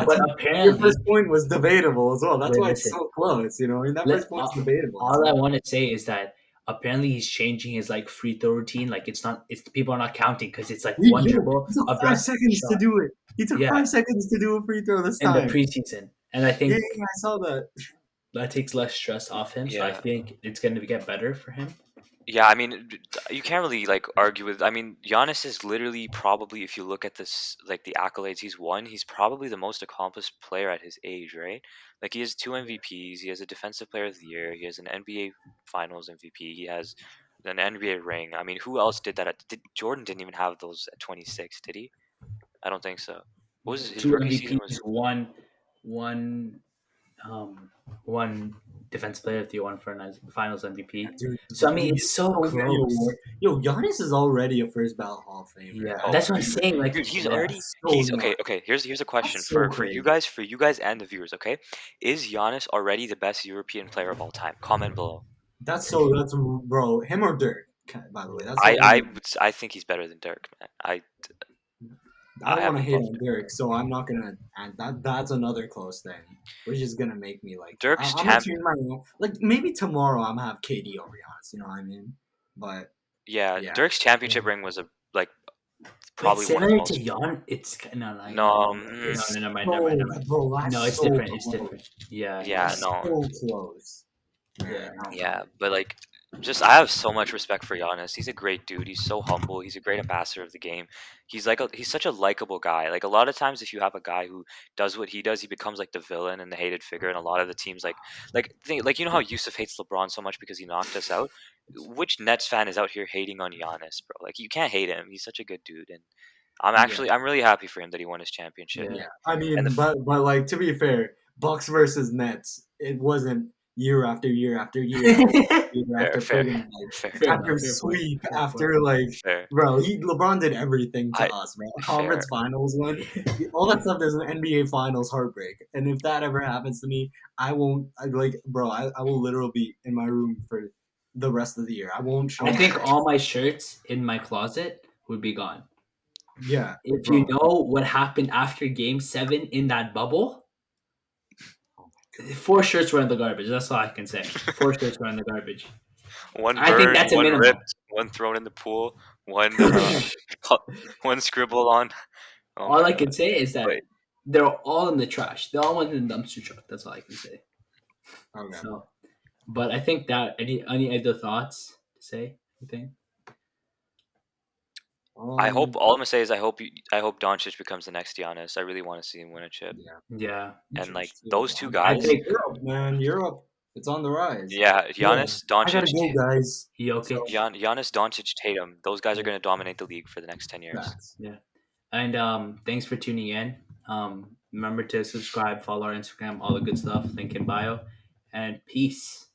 But apparently your first point was debatable as well. That's why it's so close. You know, that first point's debatable. All I want to say is that apparently he's changing his like free throw routine. Like it's people are not counting because it's like one dribble. He took 5 seconds to do it. He took 5 seconds to do a free throw this time in the preseason, and I think I saw that. That takes less stress off him. So I think it's going to get better for him. Yeah, I mean, you can't really like argue with. I mean, Giannis is literally probably, if you look at this, like the accolades he's won, he's probably the most accomplished player at his age, right? Like he has 2 MVPs, he has a Defensive Player of the Year, he has an NBA Finals MVP, he has an NBA ring. I mean, who else did that? Jordan didn't even have those at 26, did he? I don't think so. What was his 2 MVPs, one Defensive Player of the Year, one for a Finals MVP. Dude, so I mean, it's so close. Yo, Giannis is already a first ballot Hall of Famer. Yeah, that's what I'm saying. Like, dude, he's already. Okay. Here's a question for you guys, and the viewers. Okay, is Giannis already the best European player of all time? Comment below. That's bro. Him or Dirk? By the way, I think he's better than Dirk, man. I don't want to hate on Dirk, so I'm not gonna. And that's another close thing, which is gonna make me like Dirk's champion. Like maybe tomorrow I'm gonna have KD over Giannis. You know what I mean? But yeah. Dirk's championship ring was probably similar one of the most. To Jan. It's no. Never mind. No, it's different. It's different. Yeah. Yeah. No. So close. Yeah, but like. I have so much respect for Giannis. He's a great dude. He's so humble. He's a great ambassador of the game. He's such a likable guy. Like a lot of times, if you have a guy who does what he does, he becomes like the villain and the hated figure. And a lot of the teams, you know how Yusuf hates LeBron so much because he knocked us out. Which Nets fan is out here hating on Giannis, bro? Like you can't hate him. He's such a good dude, and I'm really happy for him that he won his championship. Yeah, I mean, but like to be fair, Bucks versus Nets, it wasn't. Year after year after year, after sweep, after bro, LeBron did everything to us, bro. Conference finals win, all that stuff. There's an NBA finals heartbreak, and if that ever happens to me, I won't. I will literally be in my room for the rest of the year. I won't show. I think my- all my shirts in my closet would be gone. Yeah. If bro. you know what happened after Game 7 in that bubble, 4 shirts were in the garbage. That's all I can say. 4 shirts were in the garbage. One I think burned, that's a one minimum. ripped, one thrown in the pool, one one scribble on. Oh All my I God. can say is that Wait. they're all in the trash. They all went in the dumpster truck. That's all I can say. Okay. So, but I think that any other thoughts to say? Anything? I hope Um, all I'm gonna say is I hope Doncic becomes the next Giannis. I really want to see him win a chip. Yeah. Yeah. And like Shit, those two I guys, think- Europe, man, Europe, it's on the rise. yeah, Giannis, I gotta Doncic, go, guys. Jokic. Giannis, Doncic, Tatum. Those guys are gonna dominate the league for the next 10 years. Facts. And thanks for tuning in. Remember to subscribe, follow our Instagram, all the good stuff. Link in bio. And peace.